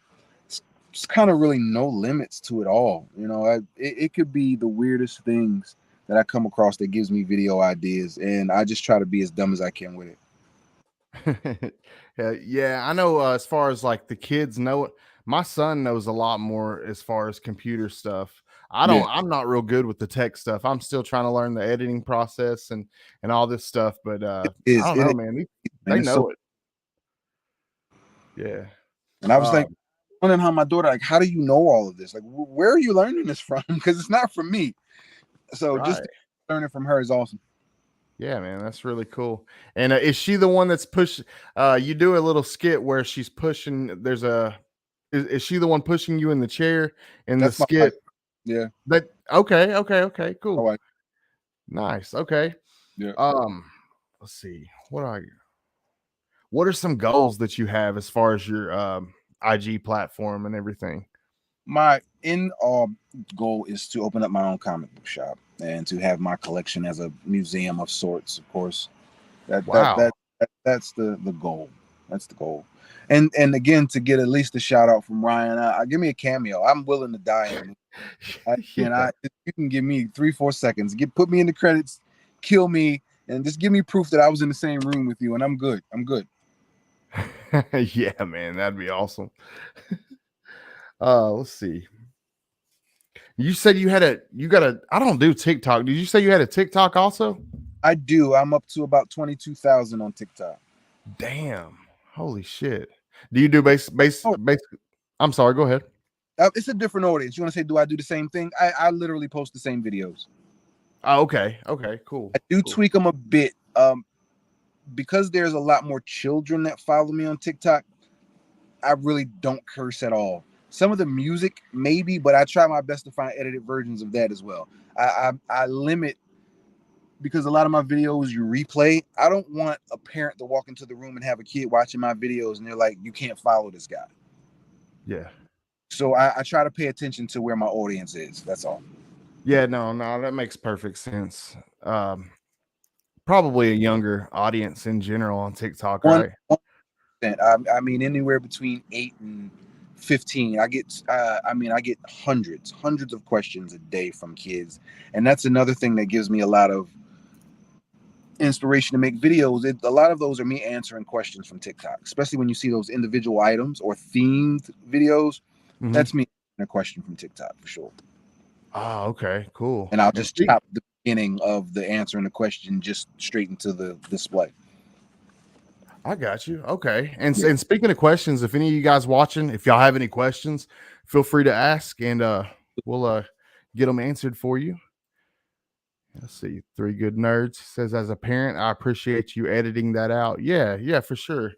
S4: it's kind of really no limits to it all. You know, it could be the weirdest things that I come across that gives me video ideas, and I just try to be as dumb as I can with
S2: it. Yeah, I know. As far as like the kids know it, my son knows a lot more as far as computer stuff. I'm not real good with the tech stuff. I'm still trying to learn the editing process and all this stuff, but I don't know, man. They know it. Yeah.
S4: And I was like wondering how my daughter, like, how do you know all of this? Like, where are you learning this from? Because it's not from me. So just learning from her is awesome.
S2: Yeah, man, that's really cool. And is she the one that's you do a little skit where she's pushing, is she the one pushing you in the chair in the skit?
S4: Yeah.
S2: Okay, cool. Nice. Okay.
S4: Yeah.
S2: Let's see. What are some goals that you have as far as your IG platform and everything?
S4: My goal is to open up my own comic book shop and to have my collection as a museum of sorts, of course. That's the goal. That's the goal. And again, to get at least a shout out from Ryan, give me a cameo. I'm willing to die. You can give me 3-4 seconds. Put me in the credits, kill me, and just give me proof that I was in the same room with you, and I'm good. I'm good.
S2: Yeah, man, that'd be awesome. Let's see. You said I don't do TikTok. Did you say you had a TikTok also?
S4: I do. I'm up to about 22,000 on TikTok.
S2: Damn. Holy shit. Do you do basically? I'm sorry, go ahead.
S4: It's a different audience. You want to say, do I do the same thing? I literally post the same videos.
S2: Oh, okay, cool.
S4: I do tweak them a bit. Because there's a lot more children that follow me on TikTok, I really don't curse at all. Some of the music, maybe, but I try my best to find edited versions of that as well. I limit, because a lot of my videos you replay. I don't want a parent to walk into the room and have a kid watching my videos and they're like, you can't follow this guy.
S2: Yeah.
S4: So I try to pay attention to where my audience is. That's all.
S2: Yeah, no, that makes perfect sense. probably a younger audience in general on TikTok,
S4: One,
S2: right?
S4: 1%. I mean, anywhere between 8 and 15. I get hundreds of questions a day from kids, and that's another thing that gives me a lot of inspiration to make videos. A lot of those are me answering questions from TikTok, especially when you see those individual items or themed videos.
S2: Mm-hmm.
S4: That's me answering a question from TikTok for sure.
S2: Oh, okay, cool.
S4: And I'll just chop the beginning of the answering the question just straight into the display.
S2: I got you. Okay. And speaking of questions, if any of you guys watching, if y'all have any questions, feel free to ask, and we'll get them answered for you. Let's see. 3 Good Nerds says, as a parent, I appreciate you editing that out. Yeah, for sure.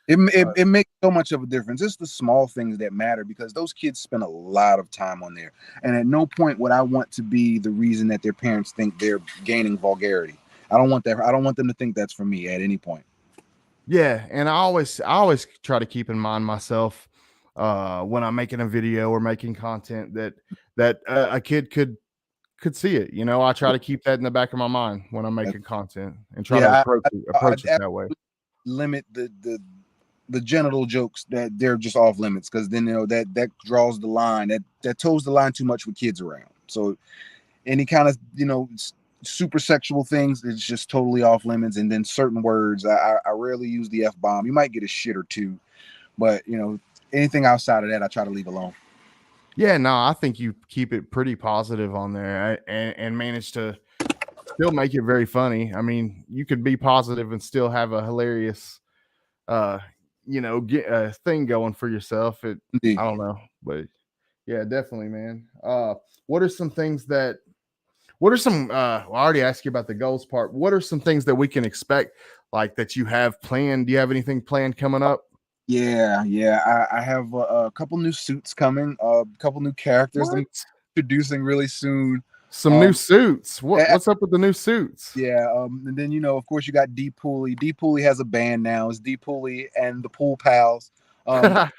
S4: It makes so much of a difference. It's the small things that matter, because those kids spend a lot of time on there. And at no point would I want to be the reason that their parents think they're gaining vulgarity. I don't want that. I don't want them to think that's for me at any point.
S2: Yeah, and I always try to keep in mind myself when I'm making a video or making content that a kid could see it. You know, I try to keep that in the back of my mind when I'm making content and try to approach it that way.
S4: Limit the genital jokes that they're just off limits, because then that draws the line, that toes the line too much with kids around. So any kind of super sexual things, it's just totally off limits. And then certain words, I rarely use the F-bomb. You might get a shit or two, but anything outside of that, I try to leave alone.
S2: Yeah, no, I think you keep it pretty positive on there and manage to still make it very funny. I mean, you could be positive and still have a hilarious get a thing going for yourself. I don't know, but yeah, definitely, man. What are some things that I already asked you about the goals part. What are some things that we can expect, like, that you have planned? Do you have anything planned coming up?
S4: Yeah. I have a couple new suits coming, a couple new characters I'm introducing really soon.
S2: Some new suits. What's up with the new suits?
S4: Yeah, and then of course, you got Deadpool. Deadpool has a band now. It's Deadpool and the Pool Pals. One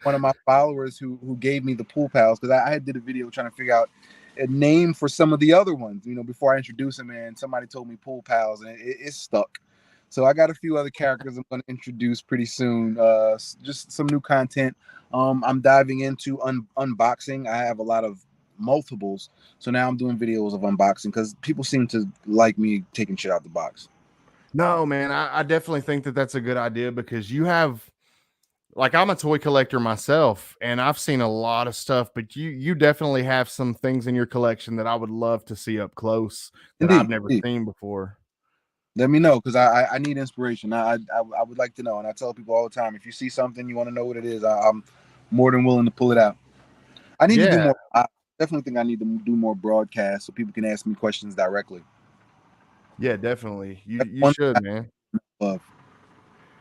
S4: of my followers who gave me the Pool Pals, because I did a video trying to figure out a name for some of the other ones, before I introduce them, and somebody told me Pool Pals, and it stuck. So I got a few other characters I'm going to introduce pretty soon. Just some new content. I'm diving into unboxing. I have a lot of multiples, so now I'm doing videos of unboxing because people seem to like me taking shit out the box.
S2: No, man, I definitely think that that's a good idea, because you have, like, I'm a toy collector myself, and I've seen a lot of stuff, but you definitely have some things in your collection that I would love to see up close that I've never seen before.
S4: Let me know, because I need inspiration. I would like to know, and I tell people all the time, if you see something you want to know what it is, I'm more than willing to pull it out. I need to do more. I definitely think I need to do more broadcasts so people can ask me questions directly.
S2: Yeah, definitely. You should, man.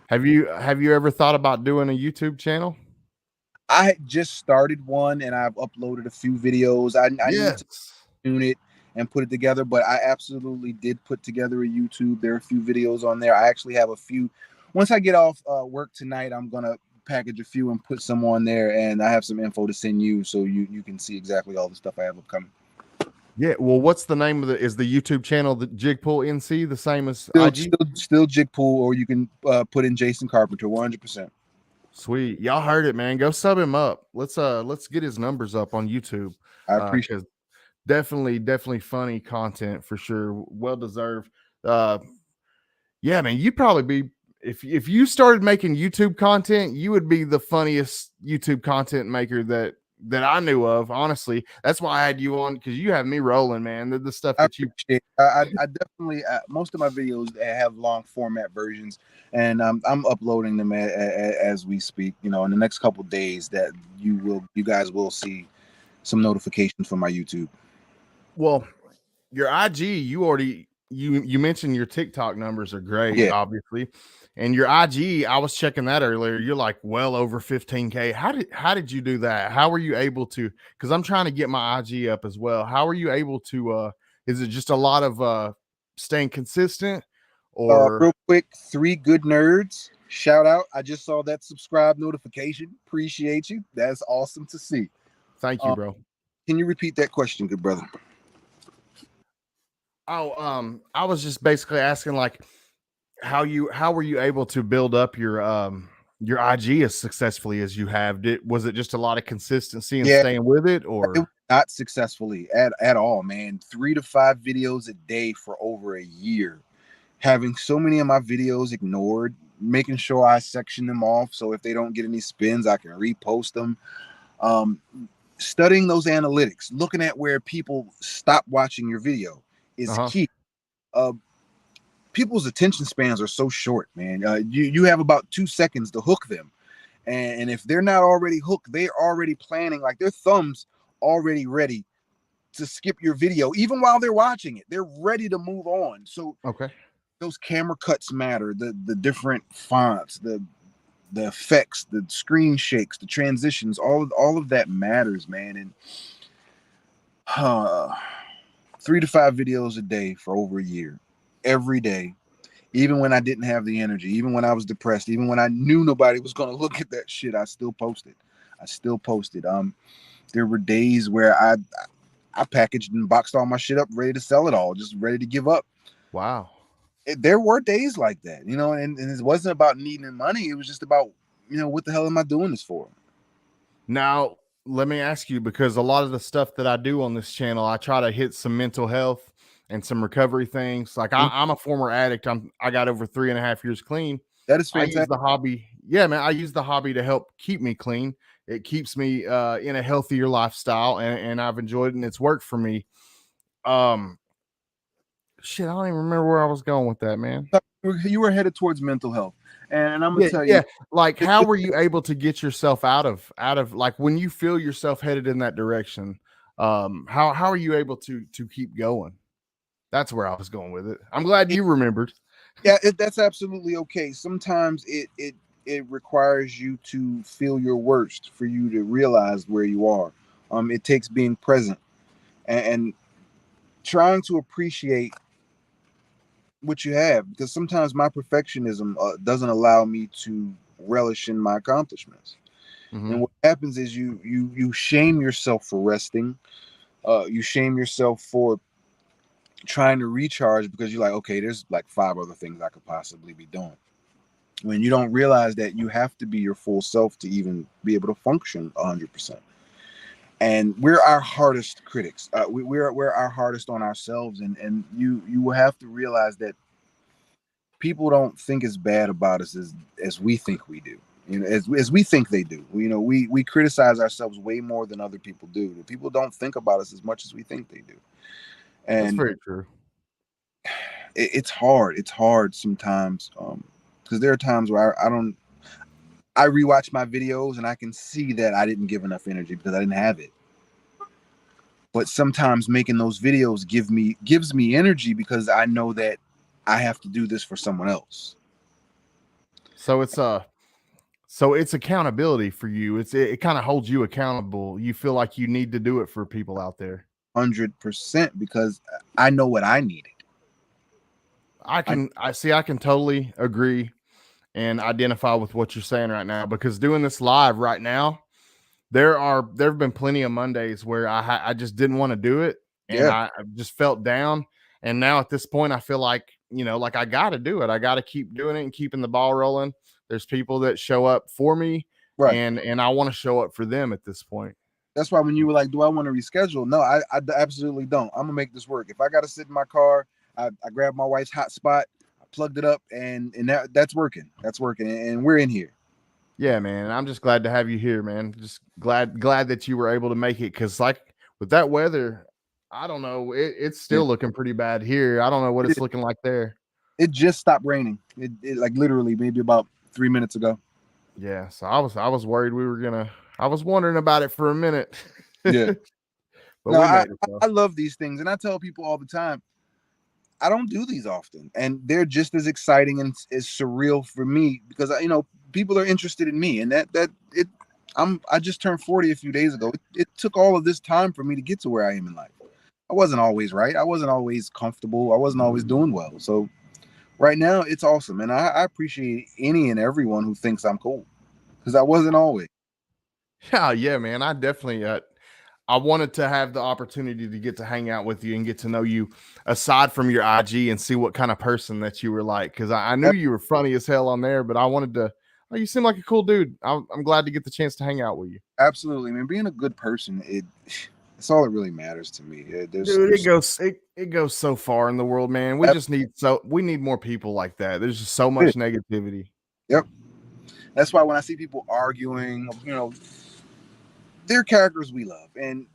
S2: Have you ever thought about doing a YouTube channel?
S4: I just started one, and I've uploaded a few videos. I need to tune it and put it together, but I absolutely did put together a YouTube. There are a few videos on there. I actually have a few. Once I get off work tonight, I'm gonna package a few and put some on there, and I have some info to send you, so you can see exactly all the stuff I have upcoming.
S2: Yeah, well, what's the name of is the YouTube channel, the JigpoolNC, the same as IG?
S4: Still Jigpool, or you can put in Jason Carpenter, 100%.
S2: Sweet, y'all heard it, man. Go sub him up. Let's get his numbers up on YouTube.
S4: I appreciate it.
S2: Definitely funny content for sure. Well deserved. Yeah, man, you'd probably be, if you started making YouTube content, you would be the funniest YouTube content maker that I knew of. Honestly, that's why I had you on, because you have me rolling, man. The stuff that
S4: I definitely most of my videos have long format versions, and I'm uploading them as we speak. In the next couple of days, that you guys will see some notifications from my YouTube.
S2: Well, your IG, you mentioned your TikTok numbers are great, obviously, and your IG, I was checking that earlier. You're like well over 15K. How did you do that? How were you able to? Because I'm trying to get my IG up as well. How were you able to? Is it just a lot of staying consistent, or
S4: real quick? 3 Good Nerds, shout out! I just saw that subscribe notification. Appreciate you. That's awesome to see.
S2: Thank you, bro.
S4: Can you repeat that question, good brother?
S2: I was just basically asking like how were you able to build up your IG as successfully as you have? Was it just a lot of consistency and
S4: Yeah,
S2: staying with it,
S4: it was
S2: or
S4: not successfully at all, man. 3 to 5 videos a day for over a year. Having so many of my videos ignored, making sure I section them off so if they don't get any spins, I can repost them. Um, Studying those analytics, looking at where people stop watching your video is
S2: uh-huh.
S4: key. Uh, People's attention spans are so short, man. You have about 2 seconds to hook them, and if they're not already hooked, they're already planning, like their thumbs already ready to skip your video, even while they're watching it. They're ready to move on. So
S2: Okay.
S4: those camera cuts matter, the different fonts, the effects, the screen shakes, the transitions, all of that matters, man. And 3 to 5 videos a day for over a year, every day, even when I didn't have the energy, even when I was depressed, even when I knew nobody was going to look at that shit, I still posted. There were days where I packaged and boxed all my shit up, ready to sell it all, just ready to give up.
S2: Wow.
S4: There were days like that, and it wasn't about needing money. It was just about, what the hell am I doing this for?
S2: Now, let me ask you, because a lot of the stuff that I do on this channel, I try to hit some mental health and some recovery things. Like I'm a former addict. I got over 3.5 years clean.
S4: That is
S2: I use
S4: fantastic.
S2: the hobby. Yeah, man. I use the hobby to help keep me clean. It keeps me in a healthier lifestyle, and I've enjoyed it, and it's worked for me. Shit, I don't even remember where I was going with that, man.
S4: You were headed towards mental health, and I'm gonna
S2: Yeah,
S4: tell you,
S2: yeah. Like, how were you able to get yourself out of like when you feel yourself headed in that direction? How are you able to keep going? That's where I was going with it. I'm glad you remembered.
S4: yeah, that's absolutely okay. Sometimes it requires you to feel your worst for you to realize where you are. It takes being present and trying to appreciate what you have, because sometimes my perfectionism doesn't allow me to relish in my accomplishments.
S2: Mm-hmm.
S4: And what happens is you shame yourself for resting. You shame yourself for trying to recharge because you're like, okay, there's like 5 other things I could possibly be doing. When you don't realize that you have to be your full self to even be able to function 100%. And we're our hardest critics. We're our hardest on ourselves, and you will have to realize that people don't think as bad about us as we think we do. As we think they do. We criticize ourselves way more than other people do. People don't think about us as much as we think they do.
S2: That's
S4: And
S2: very true.
S4: it's hard. It's hard sometimes, because there are times where I rewatch my videos and I can see that I didn't give enough energy because I didn't have it. But sometimes making those videos gives me energy because I know that I have to do this for someone else.
S2: So it's accountability for you. It kind of holds you accountable. You feel like you need to do it for people out there.
S4: 100%, because I know what I needed.
S2: I can totally agree and identify with what you're saying right now, because doing this live right now, there have been plenty of Mondays where I just didn't want to do it, and
S4: Yeah.
S2: I just felt down. And now at this point, I feel like, like I got to do it. I got to keep doing it and keeping the ball rolling. There's people that show up for me,
S4: Right.
S2: and I want to show up for them at this point.
S4: That's why when you were like, do I want to reschedule? No, I absolutely don't. I'm gonna make this work. If I got to sit in my car, I grabbed my wife's hotspot, I plugged it up, and that's working. That's working, and we're in here.
S2: Yeah, man. I'm just glad to have you here, man. Just glad that you were able to make it, because like with that weather, I don't know. It's still looking pretty bad here. I don't know what it's looking like there.
S4: It just stopped raining. It like literally maybe about 3 minutes ago.
S2: Yeah, so I was worried I was wondering about it for a minute.
S4: Yeah.
S2: But
S4: No,
S2: we made it though.
S4: I love these things, and I tell people all the time, I don't do these often, and they're just as exciting and as surreal for me because people are interested in me, and I just turned 40 a few days ago. It took all of this time for me to get to where I am in life. I wasn't always right. I wasn't always comfortable. I wasn't always doing well. So right now it's awesome, and I appreciate any and everyone who thinks I'm cool, because I wasn't always.
S2: Yeah, man. I definitely I wanted to have the opportunity to get to hang out with you and get to know you aside from your IG and see what kind of person that you were like. Cause I knew you were funny as hell on there, but I wanted to, oh, you seem like a cool dude. I'm glad to get the chance to hang out with you.
S4: Absolutely, man. Being a good person, it's all that really matters to me.
S2: Dude, it goes so far in the world, man. We need more people like that. There's just so much negativity.
S4: Yep. That's why when I see people arguing, they're characters we love. And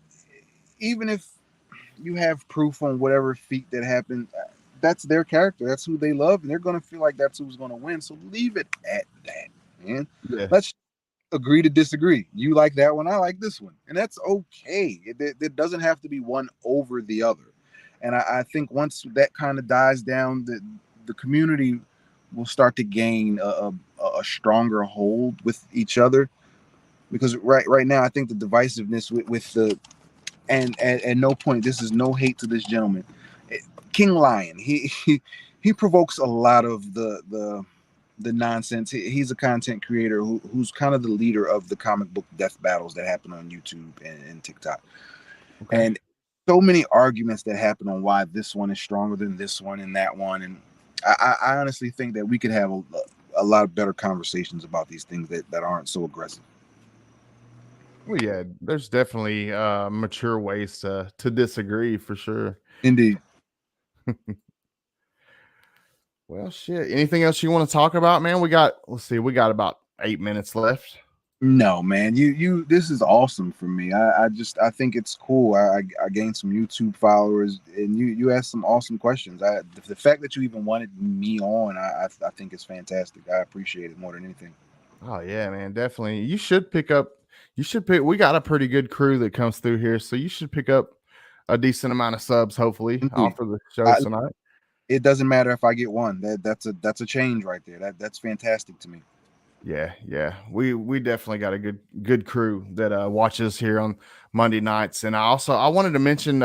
S4: even if you have proof on whatever feat that happened, that's their character. That's who they love. And they're going to feel like that's who's going to win. So leave it at that, man.
S2: Yeah.
S4: Let's agree to disagree. You like that one, I like this one. And that's okay. It doesn't have to be one over the other. And I think once that kind of dies down, the community will start to gain a stronger hold with each other. Because right now, I think the divisiveness with the and at no point, this is no hate to this gentleman, King Lion. He provokes a lot of the nonsense. He's a content creator who's kind of the leader of the comic book death battles that happen on YouTube and TikTok. Okay. And so many arguments that happen on why this one is stronger than this one and that one. And I honestly think that we could have a lot of better conversations about these things that aren't so aggressive.
S2: Well, yeah, there's definitely mature ways to disagree for sure.
S4: Indeed.
S2: Well, shit. Anything else you want to talk about, man? We got about 8 minutes left.
S4: No, man. You this is awesome for me. I think it's cool. I gained some YouTube followers, and you asked some awesome questions. The fact that you even wanted me on, I think is fantastic. I appreciate it more than anything.
S2: Oh yeah, man, definitely. We got a pretty good crew that comes through here, so you should pick up a decent amount of subs, hopefully, off of the show tonight.
S4: It doesn't matter if I get one. That's a change right there. That's fantastic to me.
S2: Yeah. We definitely got a good crew that watches here on Monday nights. And I wanted to mention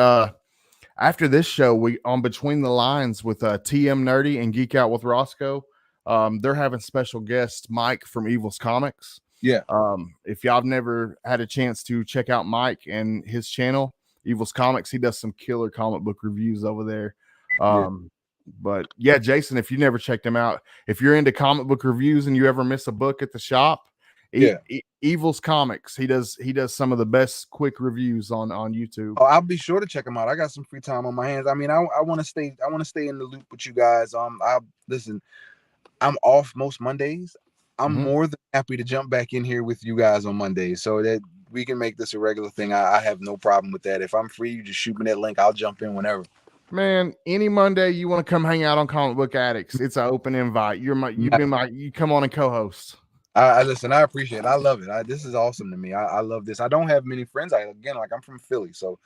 S2: after this show, we on Between the Lines with TM Nerdy and Geek Out with Roscoe. They're having special guest Mike from Evil's Comics.
S4: Yeah.
S2: If y'all have never had a chance to check out Mike and his channel, Evil's Comics, he does some killer comic book reviews over there. But yeah, Jason, if you never checked him out, if you're into comic book reviews and you ever miss a book at the shop, Evil's Comics, he does some of the best quick reviews on YouTube.
S4: Oh, I'll be sure to check him out. I got some free time on my hands. I mean, I want to stay in the loop with you guys. Listen, I'm off most Mondays. I'm more than happy to jump back in here with you guys on Mondays so that we can make this a regular thing. I have no problem with that. If I'm free, you just shoot me that link. I'll jump in whenever.
S2: Man, any Monday you want to come hang out on Comic Book Addicts, it's an open invite. You come on and co-host.
S4: Listen, I appreciate it. I love it. This is awesome to me. I love this. I don't have many friends. I'm from Philly, so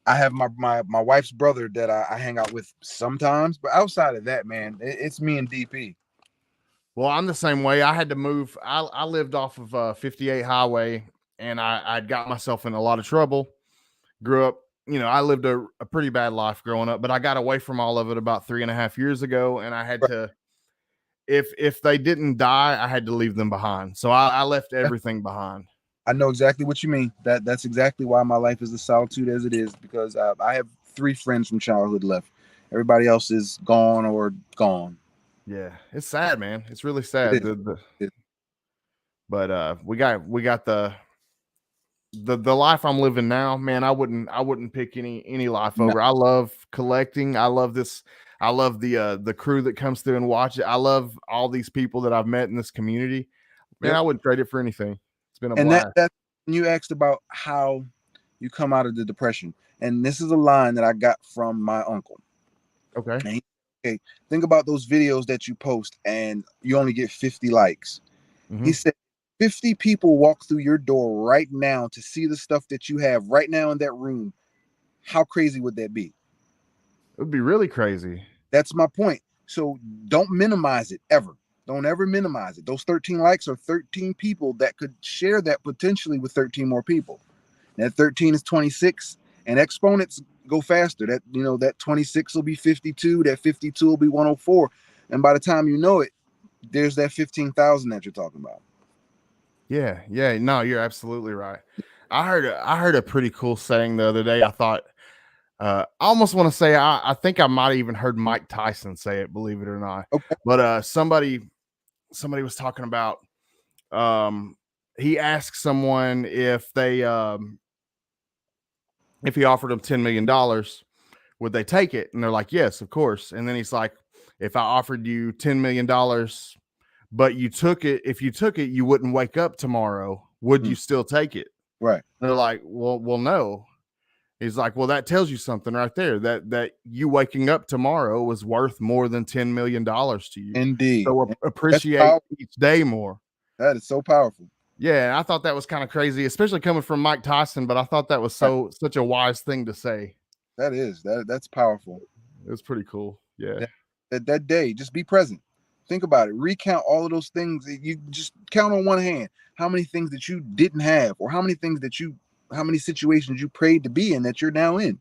S4: I have my wife's brother that I hang out with sometimes, but outside of that, man, it's me and DP.
S2: Well, I'm the same way. I had to move. I lived off of 58 Highway, and I'd got myself in a lot of trouble. Grew up. I lived a pretty bad life growing up, but I got away from all of it about 3.5 years ago. And I had to, if they didn't die, I had to leave them behind. So I left everything behind.
S4: I know exactly what you mean. That's exactly why my life is a solitude as it is, because I have 3 friends from childhood left. Everybody else is gone or gone.
S2: Yeah. It's sad, man. It's really sad. But we got the life I'm living now, man. I wouldn't pick any life over. I love collecting. I love this. I love the crew that comes through and watch it. I love all these people that I've met in this community. Man, I wouldn't trade it for anything. It's been a blast.
S4: That you asked about how you come out of the depression, and this is a line that I got from my uncle.
S2: Okay.
S4: Okay. Think about those videos that you post, and you only get 50 likes. He said, 50 people walk through your door right now to see the stuff that you have right now in that room. How crazy would that be?
S2: It would be really crazy.
S4: That's my point. So don't minimize it ever. Don't ever minimize it. Those 13 likes are 13 people that could share that potentially with 13 more people. That 13 is 26, and exponents go faster. That 26 will be 52. That 52 will be 104. And by the time you know it, there's that 15,000 that you're talking about.
S2: Yeah. No, you're absolutely right. I heard a pretty cool saying the other day. I thought I almost want to say I think I might have even heard Mike Tyson say it, believe it or not.
S4: Okay.
S2: But somebody was talking about he asked someone if they if he offered them $10 million, would they take it? And they're like, yes, of course. And then he's like, if I offered you $10 million, but you took it, if you took it, you wouldn't wake up tomorrow. Would you still take it?
S4: Right.
S2: They're like, well, no. He's like, well, that tells you something right there, that you waking up tomorrow was worth more than $10 million to you.
S4: Indeed.
S2: So appreciate each day more.
S4: That is so powerful.
S2: Yeah, I thought that was kind of crazy, especially coming from Mike Tyson, but I thought that was such a wise thing to say.
S4: That's powerful.
S2: It was pretty cool. Yeah.
S4: That day, just be present. Think about it. Recount all of those things. You just count on one hand how many things that you didn't have, or how many situations you prayed to be in that you're now in.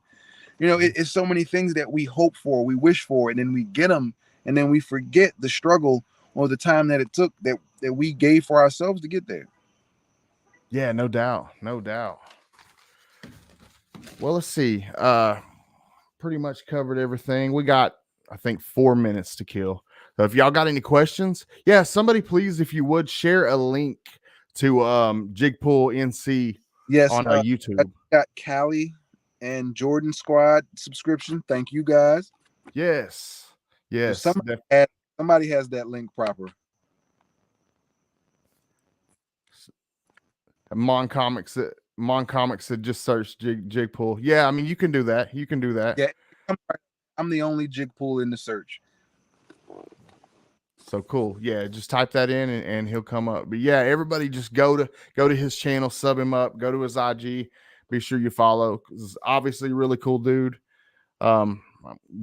S4: You know, it's so many things that we hope for, we wish for, and then we get them, and then we forget the struggle or the time that it took that we gave for ourselves to get there.
S2: Yeah, no doubt. Well, let's see. Pretty much covered everything. We got, I think, 4 minutes to kill. So if y'all got any questions, somebody please, if you would, share a link to JigpoolNC on YouTube.
S4: I got Callie and Jordan Squad subscription. Thank you guys.
S2: Yes.
S4: Somebody has that link proper.
S2: Mon Comics said just search Jigpool. Yeah, I mean you can do that.
S4: Yeah, I'm the only Jigpool in the search.
S2: So cool. Yeah, just type that in and he'll come up. But yeah, everybody just go to his channel, sub him up, go to his IG, be sure you follow, because obviously a really cool dude. I'm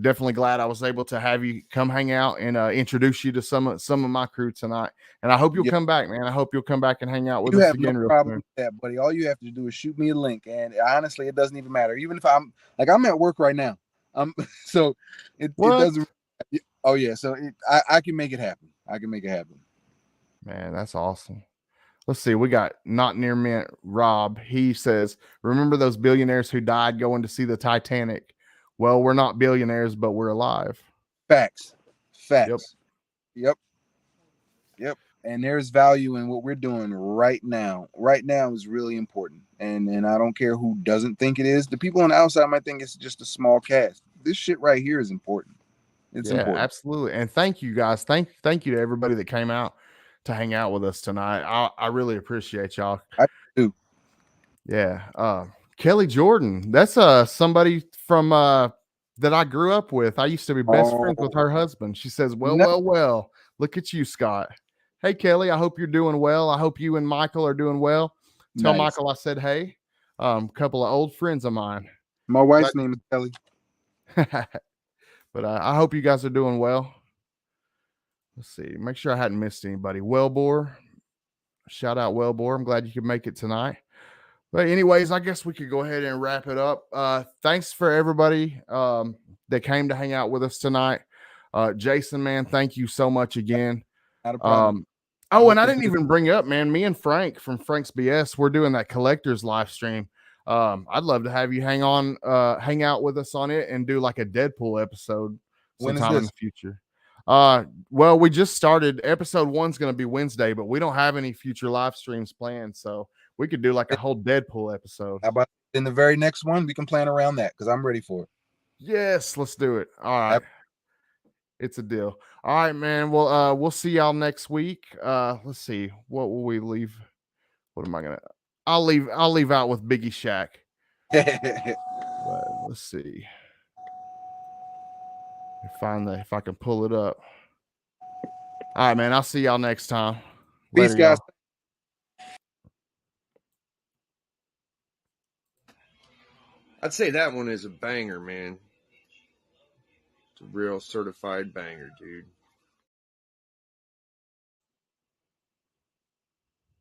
S2: definitely glad I was able to have you come hang out and introduce you to some of my crew tonight. And I hope you'll come back, man. I hope you'll come back and hang out with us again.
S4: No problem with that, buddy. All you have to do is shoot me a link, and honestly, it doesn't even matter. Even if I'm at work right now, so it doesn't. Oh yeah, so I can make it happen.
S2: Man, that's awesome. Let's see. We got Not Near Mint Rob. He says, remember those billionaires who died going to see the Titanic? Well, we're not billionaires, but we're alive.
S4: Facts. Yep. And there's value in what we're doing right now. Right now is really important. And I don't care who doesn't think it is. The people on the outside might think it's just a small cast. This shit right here is important. It's important.
S2: Absolutely. And thank you guys. Thank you to everybody that came out to hang out with us tonight. I really appreciate y'all.
S4: I do.
S2: Yeah. Kelly Jordan, that's somebody from that I grew up with. I used to be best friends with her husband. She says, well, look at you, Scott. Hey, Kelly, I hope you're doing well. I hope you and Michael are doing well. Tell Michael I said, hey, couple of old friends of mine.
S4: My wife's name is Kelly.
S2: But I hope you guys are doing well. Let's see. Make sure I hadn't missed anybody. Wellbore. Shout out Wellbore. I'm glad you could make it tonight. But anyways, I guess we could go ahead and wrap it up. Thanks for everybody that came to hang out with us tonight. Jason, man, thank you so much again.
S4: Not a problem.
S2: And I didn't even bring up, man, me and Frank from Frank's BS, we're doing that collector's live stream. I'd love to have you hang out with us on it and do like a Deadpool episode sometime in the future. Well, we just started. Episode 1's going to be Wednesday, but we don't have any future live streams planned, so we could do like a whole Deadpool episode.
S4: How about in the very next one? We can plan around that because I'm ready for it.
S2: Yes, let's do it. All right. It's a deal. All right, man. Well, we'll see y'all next week. Let's see. What will we leave? What am I gonna? I'll leave out with Biggie Shaq. But let's see. If I can pull it up. All right, man. I'll see y'all next time.
S4: Peace, guys.
S5: I'd say that one is a banger, man. It's a real certified banger, dude.